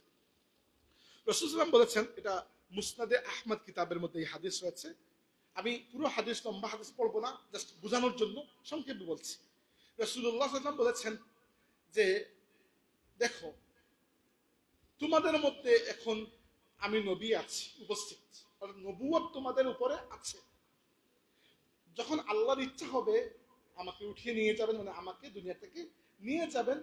রাসূল সাল্লাল্লাহু আলাইহি ওয়াসাল্লাম বলেছেন, এটা মুসনাদে আহমদ কিতাবের মধ্যে এই হাদিস রয়েছে। আমি পুরো হাদিস, লম্বা হাদিস পড়বো না, জাস্ট বোঝানোর জন্য সংক্ষেপে বলছি। রাসূলুল্লাহ সাল্লাল্লাহু আলাইহি ওয়াসাল্লাম বলেছেন যে দেখো, তোমাদের মধ্যে এখন আমি নবী আছি উপস্থিত, নবুয়ত তোমাদের উপরে আছে। যখন আল্লাহর ইচ্ছা হবে আমাকে উঠিয়ে নিয়ে যাবেন, মানে আমাকে দুনিয়া থেকে নিয়ে যাবেন,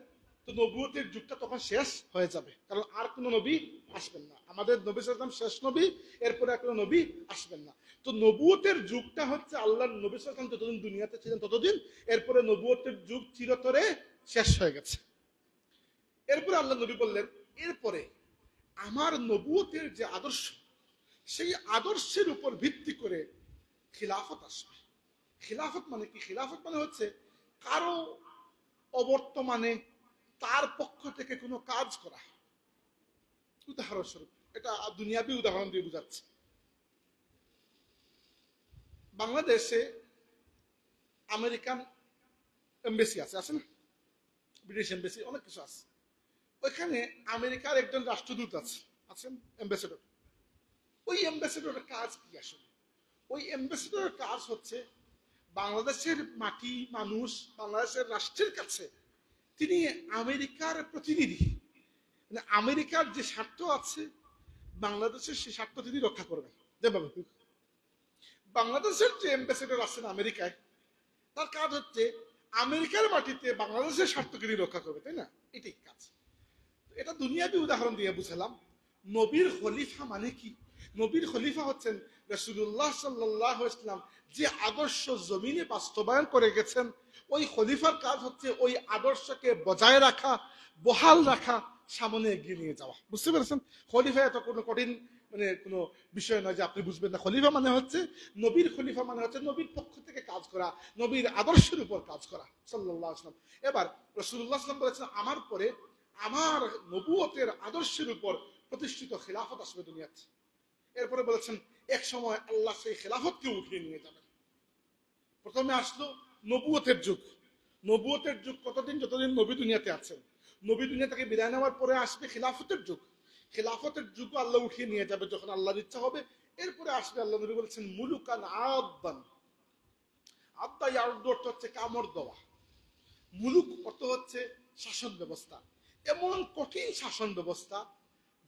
তো নবুয়তের যুগটা তখন শেষ হয়ে যাবে, কারণ আর কোনো নবী আসবেন না। আমাদের নবী সাল্লাল্লাহু আলাইহি ওয়াসাল্লাম শেষ নবী, এরপরে আর কোনো নবী আসবেন না। তো নবুয়তের যুগটা হচ্ছে আল্লাহর নবী সাল্লাল্লাহু আলাইহি ওয়াসাল্লাম যতদিন দুনিয়াতে ছিলেন ততদিন, এরপরে নবুয়তের যুগ চিরতরে শেষ হয়ে গেছে। এরপরে আল্লাহ নবী বললেন, এরপরে আমার নবুয়তের যে আদর্শ, সেই আদর্শের উপর ভিত্তি করে খিলাফত আসবে। খিলাফত মানে কি? খিলাফত মানে হচ্ছে কারো অবর্তমানে তার পক্ষ থেকে কোনো কাজ করা। উদাহরণস্বরূপ, এটা দুনিয়াবি উদাহরণ দিয়ে বুঝাচ্ছে। বাংলাদেশে আমেরিকান এমবেসি আছে না, ব্রিটিশ এমবেসি, অনেক কিছু আছে। ওইখানে আমেরিকার একজন রাষ্ট্রদূত আছেন, অ্যাম্বাসেডর। ওই অ্যাম্বাসেডরের কাজ কি আসলে? ওই অ্যাম্বাসেডরের কাজ হচ্ছে বাংলাদেশের মাটি, মানুষ, বাংলাদেশের রাষ্ট্রের কাছে তিনি আমেরিকার প্রতিনিধি। মানে আমেরিকার যে স্বার্থ আছে বাংলাদেশের সেই স্বার্থ তিনি রক্ষা করবেন। যেভাবে বাংলাদেশের যে অ্যাম্বাসেডর আছেন আমেরিকায়, তার কাজ হচ্ছে আমেরিকার মাটিতে বাংলাদেশের স্বার্থকে তিনি রক্ষা করবে, তাই না? এটাই কাজ। এটা দুনিয়াবি উদাহরণ দিয়ে বুঝালাম। নবীর খলিফা মানে কি? নবীর খলিফা হচ্ছেন রাসূলুল্লাহ সাল্লাল্লাহু আলাইহি ওয়াসাল্লাম যে আদর্শ জমিনে বাস্তবায়ন করে গেছেন, ওই খলিফার কাজ হচ্ছে ওই আদর্শকে বজায় রাখা, বহাল রাখা, সামনে এগিয়ে নিয়ে যাওয়া। বুঝতে পেরেছেন? খলিফা এত কোনো কঠিন মানে কোনো বিষয় নয় যে আপনি বুঝবেন না। খলিফা মানে হচ্ছে, নবীর খলিফা মানে হচ্ছে নবীর পক্ষ থেকে কাজ করা, নবীর আদর্শের উপর কাজ করা সাল্লাল্লাহু আলাইহি ওয়াসাল্লাম। এবার রাসূলুল্লাহ সাল্লাল্লাহু আলাইহি ওয়াসাল্লাম বলেছেন, আমার পরে আমার নবুয়তের আদর্শের উপর প্রতিষ্ঠিত খিলাফত আসবে দুনিয়াতে। এরপরে বলেছেন এক সময় আল্লাহ সেই খিলাফতকে উঠিয়ে নিয়ে যাবেন। প্রথমে আসলো নবুয়তের যুগ। নবুয়তের যুগ কতদিন? যতদিন নবী দুনিয়াতে আছেন। নবী দুনিয়া থেকে বিদায় নেওয়ার পরে আসবে খিলাফতের যুগ। খিলাফতের যুগ আল্লাহ উঠিয়ে নিয়ে যাবে যখন আল্লাহর ইচ্ছা হবে। এরপরে আসবে, আল্লাহ নবী বলেছেন, মুলুকান আদান। আদা ইয়ারদ অর্থ হচ্ছে কামড় দেওয়া। মুলুক অর্থ হচ্ছে শাসন ব্যবস্থা। এমন কঠিন শাসন ব্যবস্থা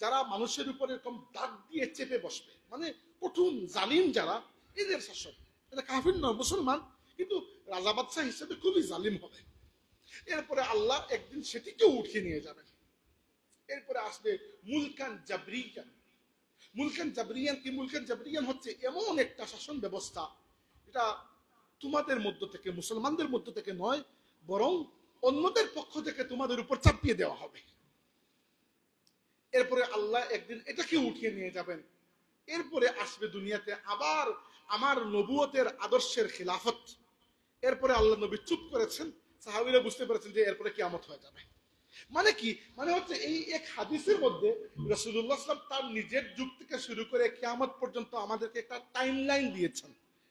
যারা মানুষের উপর এরকম দাগ দিয়ে চেপে বসবে, মানে কঠিন জালিম যারা, এদের শাসন। এটা কাফির নয়, মুসলমান, কিন্তু রাজা বাদশাহ হিসেবে খুবই জালিম হবে। এরপরে আল্লাহ একদিন সেটিকেও উঠিয়ে নিয়ে যাবেন। এরপরে আসবে মুলকান জাবরিয়ান। মুলকান জাবরিয়ান কি? মুলকান জাবরিয়ান হচ্ছে এমন একটা শাসন ব্যবস্থা, এটা তোমাদের মধ্য থেকে, মুসলমানদের মধ্য থেকে নয়, বরং অন্যদের পক্ষ থেকে তোমাদের উপর চাপিয়ে দেওয়া হবে। এরপরে আল্লাহ একদিন এটাকে উঠিয়ে নিয়ে যাবেন। এরপরে আসবে দুনিয়াতে আবার আমার নবুয়তের আদর্শের খিলাফত। এরপরে আল্লাহ নবী চুপ করেছেন, সাহাবীরা বুঝতে পেরেছেন যে এরপরে কিয়ামত হয়ে যাবে। মানে কি? মানে হচ্ছে এই এক হাদিসের মধ্যে রাসূলুল্লাহ সাল্লাল্লাহু আলাইহি ওয়াসাল্লাম তার নিজের যুগ থেকে শুরু করে কিয়ামত পর্যন্ত আমাদেরকে একটা টাইমলাইন দিয়েছেন।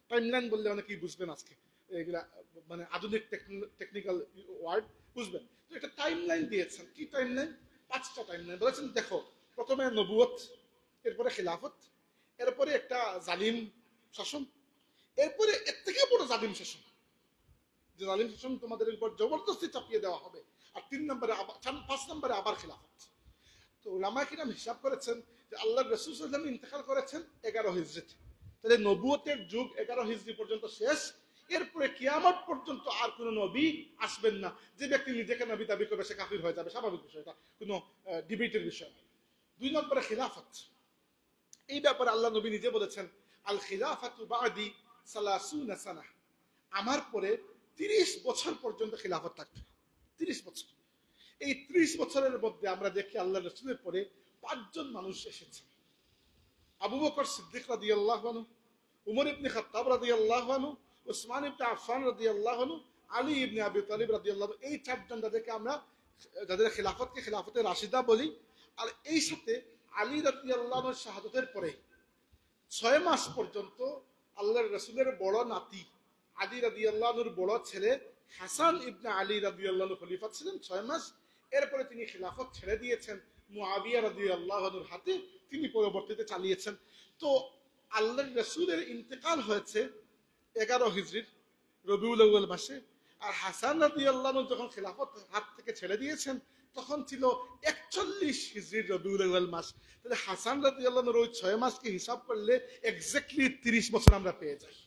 টাইমলাইন বললে অনেকেই বুঝবেন, আজকে এগুলা মানে আধুনিক টেকনিক্যাল ওয়ার্ড, বুঝবেন। তো এটা টাইমলাইন দিয়েছেন। কি টাইমলাইন? 5টা টাইমলাইন বলেছেন। দেখো, প্রথমে নবুয়ত, এরপরে খিলাফত, এরপরে একটা জালিম শাসন, এরপরে এর থেকে বড় জালিম শাসন, যে জালিম শাসন তোমাদের উপর জবরদস্তি চাপিয়ে দেওয়া হবে, আর 5 নম্বরে আবার খিলাফত। তো উলামায়ে কিরাম হিসাব করেছেন যে আল্লাহর রাসূল সাল্লাল্লাহু আলাইহি ওয়াসাল্লাম ইন্তেকাল করেছেন 11 হিজরিতে। তাহলে নবুয়তের যুগ 11 হিজরি পর্যন্ত শেষ। এরপরে কিয়ামত পর্যন্ত আর কোনো নবী আসবেন না। যে ব্যক্তি নিজেকে নবী দাবি করবে সে কাফির হয়ে যাবে, স্বাভাবিক বিষয়, এটা কোনো ডিবেটের বিষয় নয়। 2 নম্বরে খিলাফত। এই ব্যাপারে আল্লাহ নবী নিজে বলেছেন, আল খিলাফাতু বাদি 30 সানা। আমার পরে 30 বছর পর্যন্ত খিলাফত থাকবে। 30 বছর। এই 30 বছরের মধ্যে আমরা দেখি আল্লাহ রাসূলের পরে 5 জন মানুষ এসেছেন। আবু বকর সিদ্দিক রাদিয়াল্লাহু আনহু, উমর ইবনে খাত্তাব রাদিয়াল্লাহু আনহু, উসমান ইবনে আফফান রাদিয়াল্লাহু আনহু, আলী ইবনে আবি তালিব রাদিয়াল্লাহু আনহু। এই 4 জন যাদেরকে আমরা যাদের খিলাফতকে খিলাফতে রাশিদা বলি। আর এই সাথে আলী রাদিয়াল্লাহু আনহুর শাহাদাতের পরে 6 মাস পর্যন্ত আল্লাহর রাসূলের বড় নাতি আলী রাদিয়াল্লাহু আনহুর বড় ছেলে হাসান ইবনে আলী রাদিয়াল্লাহু আনহু খলিফা ছিলেন 6 মাস। এরপরে তিনি খিলাফত ছেড়ে দিয়েছেন মুআবিয়া রাদিয়াল্লাহু আনহুর হাতে, তিনি পরবর্তীতে চালিয়েছেন। তো আল্লাহর রাসূলের ইন্তেকাল হয়েছে 11 হিজরির রবিউল আউয়াল মাসে, আর হাসান রাদিয়াল্লাহু আনহু যখন খেলাফত হাত থেকে ছেড়ে দিয়েছেন তখন ছিল 41 হিজরির রবিউল আউয়াল মাস। তাহলে হাসান রাদিয়াল্লাহু আনহুর ওই 6 মাসকে হিসাব করলে এক্স্যাক্টলি 30 বছর আমরা পেয়ে যাই।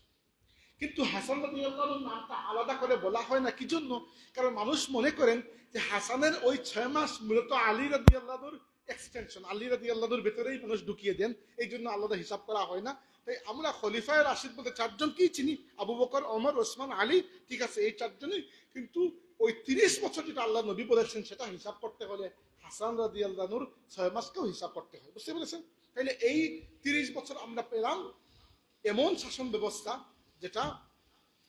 কিন্তু হাসান রাদিয়াল্লাহু আনহুর নামটা আলাদা করে বলা হয় না, কি জন্য? কারণ মানুষ মনে করেন যে হাসানের ওই 6 মাস মূলত আলী রাদিয়াল্লাহু আনহুর এক্সটেনশন, আলী রাদিয়াল্লাহু আনহুর ভেতরেই মানুষ ঢুকিয়ে দেন, এই জন্য আলাদা হিসাব করা হয় না। তাই আমরা খলিফায়ে রাশিদ বলতে 4 জনকেই চিনি, আবু বকর, ওমর, ওসমান, আলী, ঠিক আছে, এই 4 জনই। কিন্তু ওই 30 বছর যেটা আল্লাহ নবী বলেছেন সেটা হিসাব করতে হলে হাসান রাদিয়াল্লাহু আনহুর 6 মাসকেও হিসাব করতে হয়, বুঝতে পেরেছেন? তাইলে এই 30 বছর আমরা পেলাম এমন শাসন ব্যবস্থা যেটা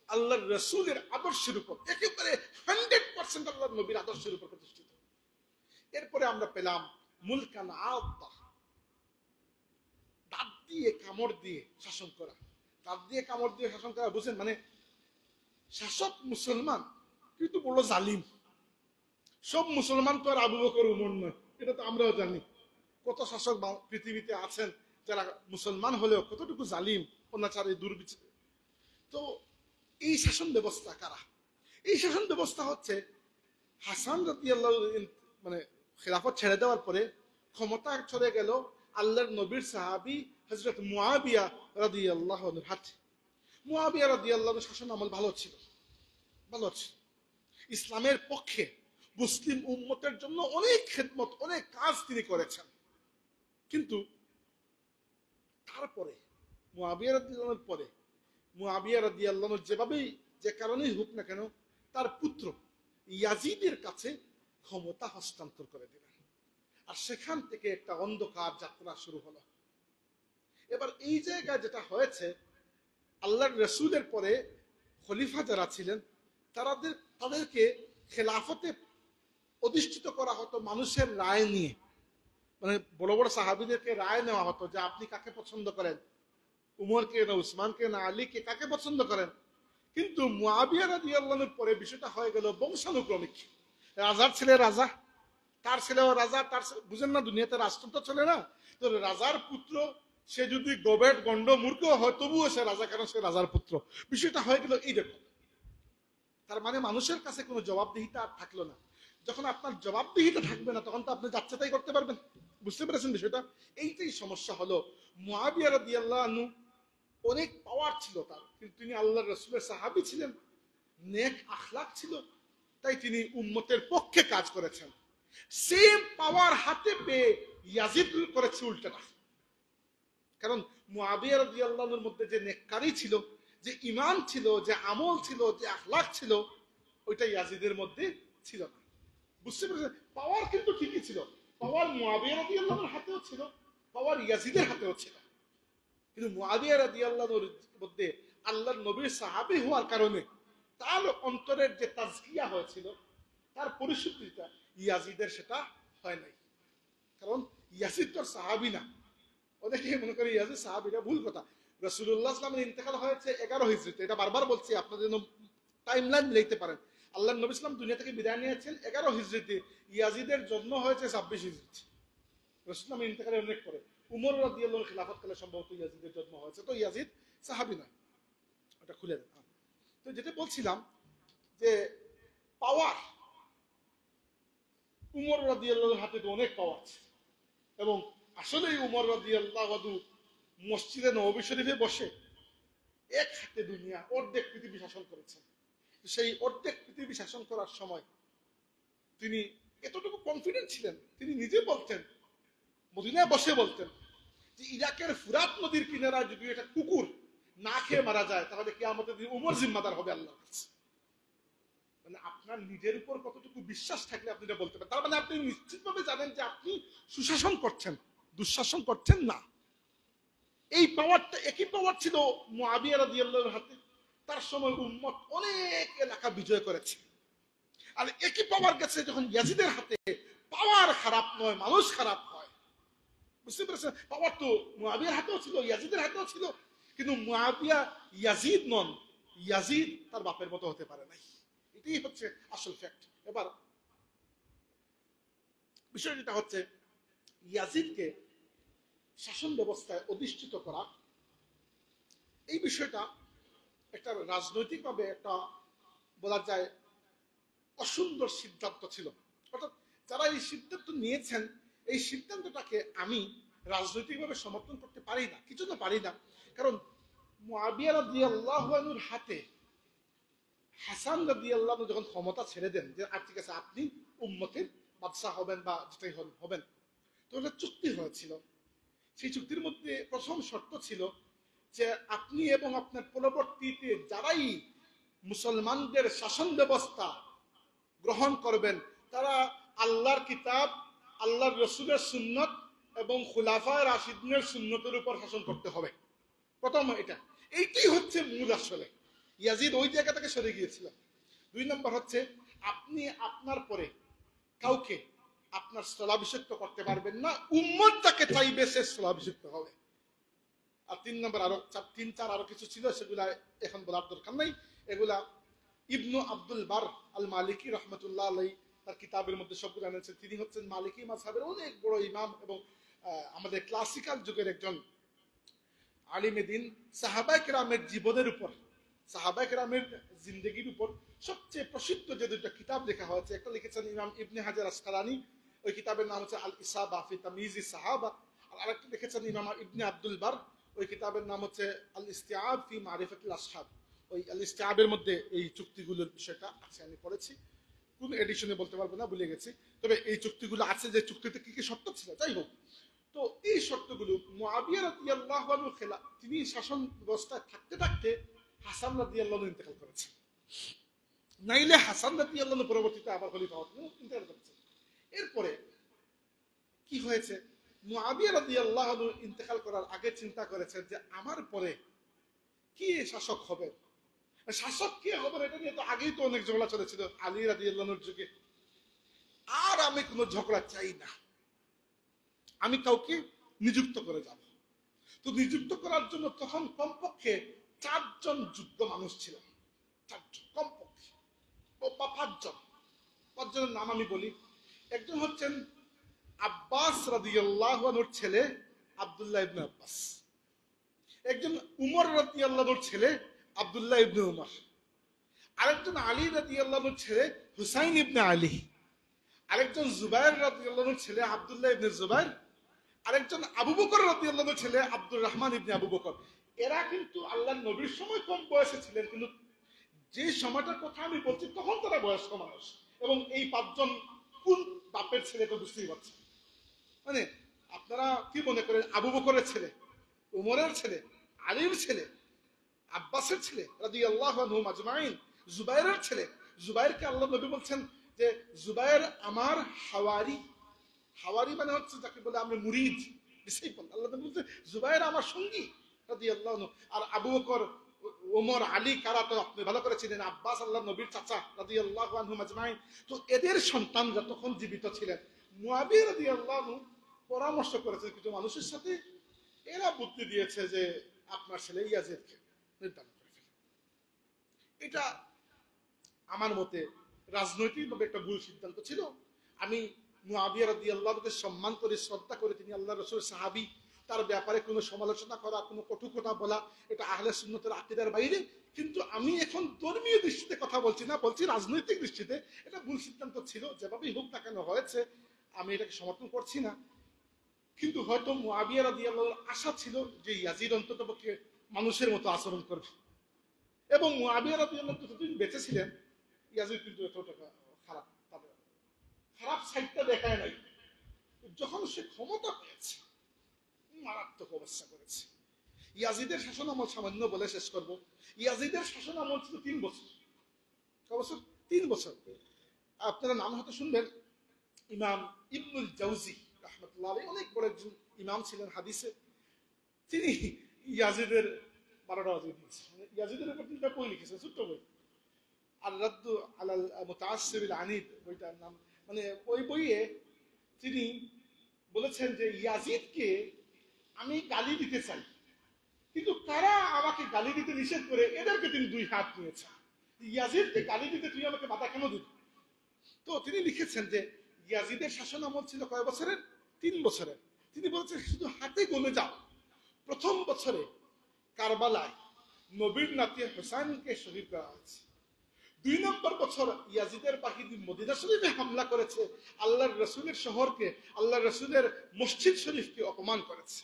আল্লাহর রসুলের আদর্শের উপর একেবারে 100% আল্লাহর নবীর আদর্শের উপর প্রতিষ্ঠিত। এরপরে আমরা পেলাম মুলকান আদা, দাঁত দিয়ে কামড় দিয়ে শাসন করা। দাঁত দিয়ে কামড় দিয়ে শাসন করা বুঝেন, মানে শাসক মুসলমান কিন্তু বড় জালিম। সব মুসলমান তো আর আবু বকর উমর নয়, এটা তো আমরাও জানি। কত শাসক পৃথিবীতে আছেন যারা মুসলমান হলেও কতটুকু জালিম, অনাচারী, দুর্বিচার। তো এই শাসন ব্যবস্থা কারা? এই শাসন ব্যবস্থা হচ্ছে হাসান রাদিয়াল্লাহু মানে খেলাফত ছেড়ে দেওয়ার পরে ক্ষমতা চলে গেল আল্লাহর নবীর সাহাবী হযরত মুআবিয়া রাদিয়াল্লাহু আনহুর হাতে। মুআবিয়া রাদিয়াল্লাহু আনহুর শাসন আমল ভালো ছিল, ভালো ছিল। ইসলামের পক্ষে মুসলিম উম্মতের জন্য অনেক খেদমত, অনেক কাজ তিনি করেছেন। কিন্তু তারপরে মুআবিয়া রাদিয়াল্লাহু আনহুর পরে মুআবিয়া রাদিয়াল্লাহু আনহু যেভাবেই যে কারণেই হোক না কেন তার পুত্র ইয়াজিদের কাছে ক্ষমতা হস্তান্তর করে দিলেন। আর সেখান থেকে একটা অন্ধকার যাত্রা শুরু হলো। এবার এই জায়গায় যেটা হয়েছে, আল্লাহর রসুলের পরে খলিফা যারা ছিলেন তাদেরকে খেলাফতে অধিষ্ঠিত করা হতো মানুষের রায় নিয়ে। মানে বড় বড় সাহাবীদেরকে রায় নেওয়া হতো যে আপনি কাকে পছন্দ করেন, উমরকে না উসমানকে না আলীকে, কাকে পছন্দ করেন। কিন্তু মুআবিয়া রাদিয়াল্লাহু আনহুর পরে বিষয়টা হয়ে গেল বংশানুক্রমিক। রাজার ছেলে রাজা, তার ছেলেও রাজা, তার বুঝেন না, দুনিয়াতে রাষ্ট্রটা চলে না। তো রাজার পুত্র সে যদি গবেট গন্ড মূর্খ হয় তবুও সে রাজা, কারণ সে রাজার পুত্র। বিষয়টা হয়ে গেল এইরকম। তার মানে মানুষের কাছে কোনো জবাবদিহিতা আর থাকলো না। যখন আপনার জবাবদিহিতা থাকবে না তখন তো আপনি যাচ্ছে তাই করতে পারবেন, বুঝতে পেরেছেন বিষয়টা? এইটাই সমস্যা হলো। মুআবিয়া রাদিয়াল্লাহু আনহু অনেক পাওয়ার ছিল তার, কিন্তু তিনি আল্লাহর রাসূলের সাহাবী ছিলেন, নেক আখলাক ছিল, তাই তিনি উম্মতের পক্ষে কাজ করেছেন। সেম পাওয়ার হাতে পেয়ে ইয়াজিদ করেছে উল্টাটা। কারণ মুআবিয়া রাদিয়াল্লাহু আনহুর মধ্যে যে নেককারি ছিল, যে ঈমান ছিল, যে আমল ছিল, যে আখলাক ছিল, ওইটা ইয়াজিদের মধ্যে ছিল না, বুঝতে পেরেছেন? পাওয়ার কিন্তু ঠিকই ছিল, পাওয়ার মুআবিয়া রাদিয়াল্লাহু আনহুর হাতেও ছিল, পাওয়ার ইয়াজিদের হাতেও ছিল। কিন্তু মুআবিয়া রাদিয়াল্লাহু আনহুর মধ্যে আল্লাহর নবীর সাহাবী হওয়ার কারণে তার অন্তরের যে তাজকিয়া হয়েছিল, তার পরিশুদ্ধিটা ইয়াজিদের সেটা হয় নাই। কারণ ইয়াজিদ তো সাহাবী না। অনেকে মনে করে ইয়াজিদ সাহাবী, এটা ভুল কথা। রাসূলুল্লাহ সাল্লাল্লাহু আলাইহি ওয়াসাল্লামের ইন্তেকাল হয়েছে 11 হিজরিতে, এটা বারবার বলছি আপনাদের জন্য টাইমলাইন লিখতে পারেন। আল্লাহর নবী সাল্লাল্লাহু দুনিয়া থেকে বিদায় নিয়েছেন 11 হিজরিতে, ইয়াজিদের জন্ম হয়েছে 26 হিজরিতে। রাসূলুল্লাহ ইন্তেকালের অনেক পরে উমর রাদিয়াল্লাহু আনহু খিলাফত কালে সম্ভবত ইয়াজিদের জন্ম হয়েছে। তো ইয়াজিদ সাহাবী নয়, এটা খুলে দেন। তো যেটা বলছিলাম যে পাওয়ার, উমর রাদিয়াল্লাহুর হাতে তো অনেক পাওয়ার আছে, এবং আসলেই উমর রাদিয়াল্লাহু আনহু মসজিদে নববী শরীফে বসে এক হাতে দুনিয়া অর্ধেক পৃথিবী শাসন করেছেন। সেই অর্ধেক পৃথিবী শাসন করার সময় তিনি এতটুকু কনফিডেন্ট ছিলেন, তিনি নিজে বলতেন, মদিনায় বসে বলতেন যে ইরাকের ফুরাত নদীর কিনারায় যদি একটা কুকুর না খেয়ে মারা যায় তাহলে কিয়ামতের দিন উমর জিম্মাদার হবে আল্লাহর কাছে। মানে আপনার নিজের উপর কতটুকু বিশ্বাস থাকলে আপনি এটা বলতে পারেন। তার মানে আপনি নিশ্চিতভাবে জানেন যে আপনি সুশাসন করছেন, দুঃশাসন করছেন না। এই পাওয়ারটা, একই পাওয়ার ছিল মুআবিয়া রাদিয়াল্লাহুর হাতে। তার সময় উম্মত অনেক এলাকা বিজয় করেছে। আর একই পাওয়ার গেছে যখন ইয়াজিদের হাতে। পাওয়ার খারাপ নয়, মানুষ খারাপ হয়, বুঝতে পেরেছেন? পাওয়ার তো মুআবিয়ার হাতেও ছিল, ইয়াজিদের হাতেও ছিল, কিন্তু মুআবিয়া ইয়াজিদ নন, ইয়াজিদ তার বাপের মতো হতে পারে নাই। এটাই হচ্ছে আসল ফ্যাক্ট। এবার বিষয় যেটা হচ্ছে, ইয়াজিদকে শাসন ব্যবস্থায় অধিষ্ঠিত করা, এই বিষয়টা একটা রাজনৈতিকভাবে একটা বলা যায় অসুন্দর সিদ্ধান্ত ছিল। অর্থাৎ যারা এই সিদ্ধান্ত নিয়েছেন, এই সিদ্ধান্তটাকে আমি রাজনৈতিকভাবে সমর্থন করতে পারি না। কিছু না পারি না, কারণ মুআবিয়া রাদিয়াল্লাহু আনহুর হাতে হাসান রাদিয়াল্লাহু আনহু যখন ক্ষমতা ছেড়ে দেন যে ঠিক আছে আপনি উম্মতের বাদশা হবেন বা যেটাই হবেন, তো এটা চুক্তি হয়েছিল। সেই চুক্তির মধ্যে প্রথম শর্ত ছিল যে আপনি এবং আপনার পরবর্তীতে যারাই মুসলমানদের শাসন ব্যবস্থা গ্রহণ করবেন তারা আল্লাহর কিতাব, আল্লাহর রসুলের সুন্নত এবং খুলাফায়ে রাশিদিনের সুন্নতের উপর শাসন করতে হবে। প্রথম এইটাই হচ্ছে মূল। আসলে ইয়াজিদ ওই জায়গা থেকে সরে গিয়েছিল। 2 নম্বর হচ্ছে আপনি আপনার পরে কাউকে আপনার স্থলাভিষিক্ত করতে পারবেন না, উম্মত যাকে চাইবে সে স্থলাভিষিক্ত হবে। আর 3 নম্বর আরো 3-4 আরো কিছু ছিল, সেগুলা এখন বলার দরকার নাই। এগুলা ইবনু আব্দুল বার আল মালিকি রহমতুল্লাহ আলাই তার কিতাবের মধ্যে সবগুলো এনেছেন। তিনি হচ্ছেন মালিকি মাযহাবের অনেক বড় ইমাম এবং আমাদের ক্লাসিক্যাল যুগের একজন আলিমে দ্বীন। সাহাবায়ে কেরামের জীবনের উপর, সাহাবায়ে কেরামের জিন্দেগির উপর সবচেয়ে প্রসিদ্ধ যে দুটো কিতাব লেখা হয়েছে, একটা লিখেছেন ইমাম ইবনে হাজার আসকালানি, ওই কিতাবের নাম হচ্ছে আল ইসাবা ফি তাময়িজ সাহাবা। আর আরেকটা লিখেছেন ইমাম ইবনে আব্দুল বার, ওই কিতাবের নাম হচ্ছে আল ইস্তিআব ফি মারিফাতিল আসহাব। ওই আল ইস্তিআবের মধ্যে এই চুক্তিগুলোর বিষয়টা আছে, আমি পড়েছি। কোন এডিশনে বলতে পারবো না, ভুলে গেছি। তবে এই চুক্তিগুলো আছে, যে চুক্তিতে কি কি শর্ত ছিল। যাই হোক, তো এই শর্তগুলো মুআবিয়া রাদিয়াল্লাহু আনহু তিনি শাসন ব্যবস্থায় থাকতে থাকতে হাসান রাদিয়াল্লাহু আনহু ইন্তেকাল করেছেন। নাইলে হাসান রাদিয়াল্লাহু আনহু পরবর্তীতে আবার খলিফা হতেন, ইন্তেকাল করেছেন। এরপরে কি হয়েছে, মুআবিয়া রাদিয়াল্লাহু আনহু ইন্তেকাল করার আগে চিন্তা করেছেন যে আমার পরে কি শাসক হবে, শাসক কে হবে এটা নিয়ে তো আগেই তো অনেক ঝগড়া চলেছিল আলী রাদিয়াল্লাহু আনহুর যুগে। আর আমি কোনো ঝগড়া চাই না, আমি কাউকে নিযুক্ত করে যাব। তো নিযুক্ত করার জন্য তখন কমপক্ষে 4 জন যোগ্য মানুষ ছিলেন, 4 জন কমপক্ষে, বা 5 জন। 5 জনের নাম আমি বলি। একজন হচ্ছেন আব্বাস রাদিয়াল্লাহু আনহুর ছেলে আব্দুল্লাহ ইবনে আব্বাস, একজন উমর রাদিয়াল্লাহু আনহুর ছেলে আব্দুল্লাহ ইবনে উমর, আরেকজন আলী রাদিয়াল্লাহু আনহুর ছেলে হুসাইন ইবনে আলী, আরেকজন জুবাইর রাদিয়াল্লাহু আনহুর ছেলে আব্দুল্লাহ ইবনে জুবাইর, আরেকজন আবু বকর রাদিয়াল্লাহু আনহুর ছেলে আব্দুর রহমান ইবনে আবু বকর। এরা কিন্তু আল্লাহর নবীর সময় কম বয়সে ছিলেন, কিন্তু যে সময়টার কথা আমি বলছি তখন তারা বয়স্ক মানুষ। এবং এই 5 জন কোন বাপের ছেলে তো বুঝতেই পারছেন। মানে আপনারা কি মনে করেন, আবু বকরের ছেলে, উমরের ছেলে, আলীর ছেলে, আব্বাসের ছেলে রাদিয়াল্লাহু আনহুম আজমাইন, জুবাইরের ছেলে। জুবাইরকে আল্লাহ নবী বলছেন যে জুবাইর আমার হাওয়ারি। হাওয়ারি মানে হচ্ছে যাকে বলে আমরা মুরিদ, ডিসিপল। আল্লাহ নবী বলছেন জুবাইর আমার সঙ্গী রাদিয়াল্লাহু আনহু। আর আবু বকর, ওমর, আলী কারা তো আপনি ভালো করে চিনেন, আব্বাস আল্লাহ নবীর চাচা রাদিয়াল্লাহু আনহুম আজমাইন। তো এদের সন্তানরা তখন জীবিত ছিলেন। মুআবিয়া রাদিয়াল্লাহু আনহু পরামর্শ করেছেন কিছু মানুষের সাথে, এরা বুদ্ধি দিয়েছে যে আপনার ছেলে ইয়াজিদকে নির্ধারণ করে ফেলে। এটা আমার মতে রাজনৈতিকভাবে একটা ভুল সিদ্ধান্ত ছিল। আমি মুআবিয়া রাদিয়াল্লাহু আনহুকে সম্মান করে, শ্রদ্ধা করে, তিনি আল্লাহর রাসূলের সাহাবী, তার ব্যাপারে কোনো সমালোচনা করা, কোনো কটু কথা বলা, এটা আহলে সুন্নতের আকীদার বাইরে। কিন্তু আমি এখন ধর্মীয় দৃষ্টিতে কথা বলছি না, বলছি রাজনৈতিক দৃষ্টিতে এটা ভুল সিদ্ধান্ত ছিল। যেভাবেই হোক না কেন হয়েছে, আমি এটাকে সমর্থন করছি না। কিন্তু হয়তো মুআবিয়া রাদিয়াল্লাহু আনহুর আশা ছিল যে ইয়াজিদ অন্ততপক্ষে মানুষের মতো আচরণ করবে। এবং মুআবিয়া রাদিয়াল্লাহু আনহু যতদিন বেঁচে ছিলেন, ইয়াজিদ কিন্তু এতটা খারাপ, তাদের খারাপ সাইডটা দেখায় নাই। যখন সে ক্ষমতা পেয়েছে, মারাত্মক অবস্থা করেছে। ইয়াজিদের শাসন আমল সামান্য বলে শেষ করব। ইয়াজিদের শাসন আমল ছিল 3 বছর। কত বছর? 3 বছর। আপনারা নাম হয়তো শুনবেন, ইমাম ইবনুল জাওজি রাহমাতুল্লাহ আলাইহি, অনেক বড় একজন ইমাম ছিলেন হাদিসে। তিনি ইয়াজিদের 12টা ওয়াজিব দিয়েছেন। ইয়াজিদের উপর 3টা বই লিখেছেন, ছোট্ট বই। আর রাদ্দু আলাল মুতাআসসিবিল আনিদ বইটার নাম। মানে ওই বইয়ে তিনি বলেছেন যে ইয়াজিদকে আমি গালি দিতে চাই, কিন্তু কারা আমাকে গালি দিতে নিষেধ করে এদেরকে তিনি 2 হাত নিয়েছেন। ইয়াজিদকে গালি দিতে তুই আমাকে বাধা কেন দিবি? তো তিনি লিখেছেন যে ইয়াজিদের শাসন আমল ছিল কয় বছরের? 3 বছরের। তিনি বলেছেন শুধু হাতে গুনে যাও, প্রথম বছরে কারবালায় নবীর নাতি হোসেনকে শহীদ করা হয়েছে, 2 নম্বর বছর ইয়াজিদের বাহিনী মদিনা শরীফে হামলা করেছে, আল্লাহর রসুলের শহরকে, আল্লাহর রসুলের মসজিদ শরীফকে অপমান করেছে।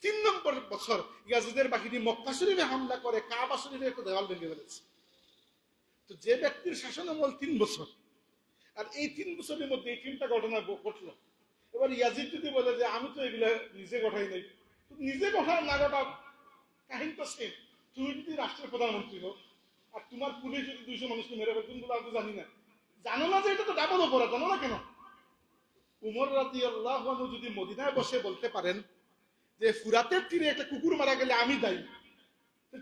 3 নম্বর বছর ইয়াজিদের বাহিনী মক্কা শরীফে হামলা করে কাবা শরীফের একটা দেওয়াল ভেঙে ফেলেছে। তো যে ব্যক্তির শাসনামল 3 বছর, আর এই 3 বছরের মধ্যে এই 3টা ঘটনা ঘটলো, এবার ইয়াজিদ যদি বলে যে আমি তো এগুলা নিজে ঘটাই নাই, নিজে ঘটায় না ঘটা কাহিনী তো সেম। তুমি যদি রাষ্ট্রের প্রধানমন্ত্রী হোক আর তোমার পুলিশ যদি 200 মানুষকে মেরে ফেলবে, তুমি তো জানি না, জানো না যে এটা তো ডাবল অপরাধ, জানো না কেন? উমর রাদিয়াল্লাহু আনহু যদি মদিনায় বসে বলতে পারেন যে ফুরাতের তীরে একটা কুকুর মারা গেলে আমি দায়ী,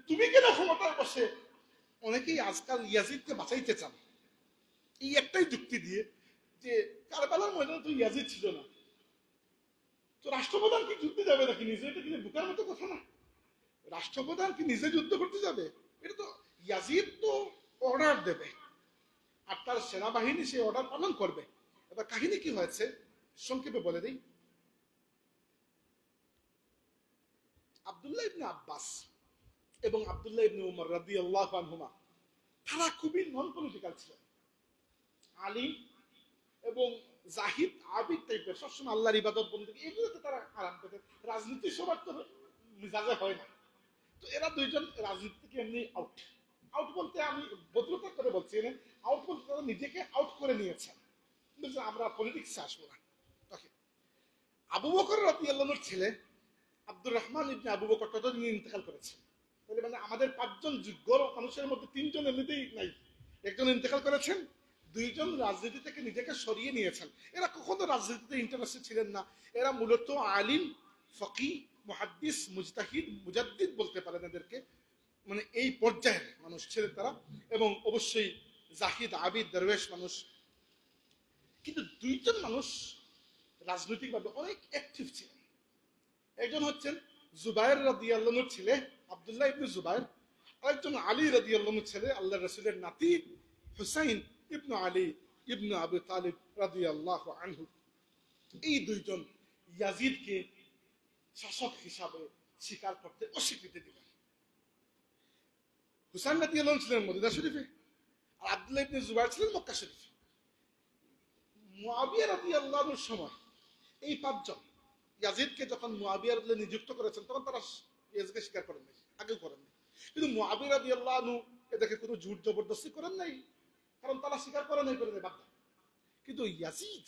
তুমি কেন ক্ষমতায় বসে? অনেকেই আজকাল ইয়াজিদকে বাঁচাইতে চান এই একটাই যুক্তি দিয়ে যে কারবালার ময়দানে তো ইয়াজিদ ছিল না, তো রাষ্ট্রপ্রধান কি যুদ্ধে যাবে নাকি? নিজে এটা কিন্তু বোকার মতো কথা না। রাষ্ট্রপ্রধান কি নিজে যুদ্ধ করতে যাবে? এটা তো ইয়াজিদ তো অর্ডার দেবে আর তার সেনাবাহিনী সেই অর্ডার পালন করবে। এবার কাহিনী কি হয়েছে সংক্ষেপে বলে দিই। আব্দুল্লাহ ইবনে আব্বাস এবং আব্দুল্লাহ ইবনে উমর রাদিয়াল্লাহু আনহুমা তারা খুবই নন পলিটিক্যাল ছিলেন, আলিম এবং জাহিদ আবিদ টাইপের, সবসময় আল্লাহর ইবাদত বন্দেগী এগুলোতে তারা আরাম পেতেন। রাজনীতি সবার তো মিজাজে হয় না, তো এরা দুইজন রাজনীতি থেকে এমনি আউট। আউট বলতে আমি ভদ্রতা করে বলছি, আউট বলতে তারা নিজেকে আউট করে নিয়েছেন, আমরা পলিটিক্সে আসবো না। আবু বকর রাদিয়াল্লাহুর ছেলে আব্দুর রহমান ইবনে আবু বকর ততদিন ইন্তেকাল করেছেন। তাহলে মানে আমাদের 5 জন যোগ্য মানুষের মধ্যে 3 জন এমনিতেই নাই, একজন ইন্তেকাল করেছেন, 2 জন রাজনীতি থেকে নিজেকে সরিয়ে নিয়েছেন। এরা কখনো রাজনীতিতে ইন্টারেস্টেড ছিলেন না, এরা মূলত আলিম, ফকি, মুহাদ্দিস, মুজতাহিদ, মুজাদ্দিদ বলতে পারেন এদেরকে, মানে এই পর্যায়ের মানুষ ছিলেন তারা, এবং অবশ্যই জাহিদ আবিদ দরবেশ মানুষ। কিন্তু 2 জন মানুষ রাজনৈতিকভাবে অনেক অ্যাক্টিভ ছিলেন। একজন হচ্ছেন জুবায়ের রাদিয়াল্লাহুর ছেলে আব্দুল্লাহ ইবনে জুবায়ের, আরেকজন আলী রাদিয়াল্লাহুর ছেলে আল্লাহর রাসূলের নাতি হুসাইন ইবনে আলী ইবনে আবি তালিব রাদিয়াল্লাহু আনহু। এই 2 জন ইয়াজিদকে শাসক হিসাবে স্বীকার করতে অস্বীকৃতি দিলেন। হুসাইন রাদিয়াল্লাহু ছিলেন মদিনা শরীফে আর আব্দুল্লাহ ইবনে জুবায়ের ছিলেন মক্কা শরীফে। মুআবিয়া রাদিয়াল্লাহুর সময় এই 5 জন ইয়াজিদকে যখন মুআবিয়া রাদিয়াল্লাহু নিযুক্ত করেছেন তখন তারা ইয়াজিদকে স্বীকার করেন নাই, আগেও করেন নাই। কিন্তু মুআবিয়া রাদিয়াল্লাহু আনহু এটাকে কোনো জোর জবরদস্তি করেন নাই, কারণ তারা স্বীকার করে নাই, করে নাই বাদ। কিন্তু ইয়াজিদ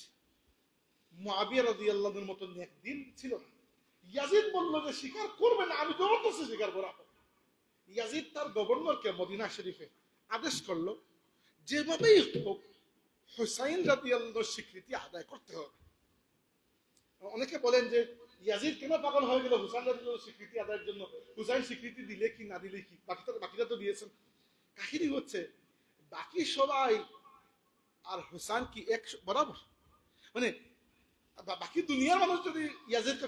মুআবিয়া রাদিয়াল্লাহু আনহুর মতন একদিন ছিল না। ইয়াজিদ বলল যে স্বীকার করবে না, আমি জবরদস্তি স্বীকার করাবো। ইয়াজিদ তার গভর্নরকে মদিনা শরীফে আদেশ করলো যেভাবেই হোক হুসাইন রাদিয়াল্লাহুর স্বীকৃতি আদায় করতে হবে। অনেকে বলেন যে ইয়াজিদ কেন পাগল হয়ে গেল হুসাইন রাদিয়াল্লাহুর স্বীকৃতি আদায়ের জন্য? হুসাইন স্বীকৃতি দিলে কি না দিলে কি, বাকিটা তো দিয়েছেন। কাহিনী হচ্ছে বাকি সবাই আর হুসাইন কি এক বরাবর, মানে বাকি দুনিয়ার মানুষ যদি ইয়াজিদকে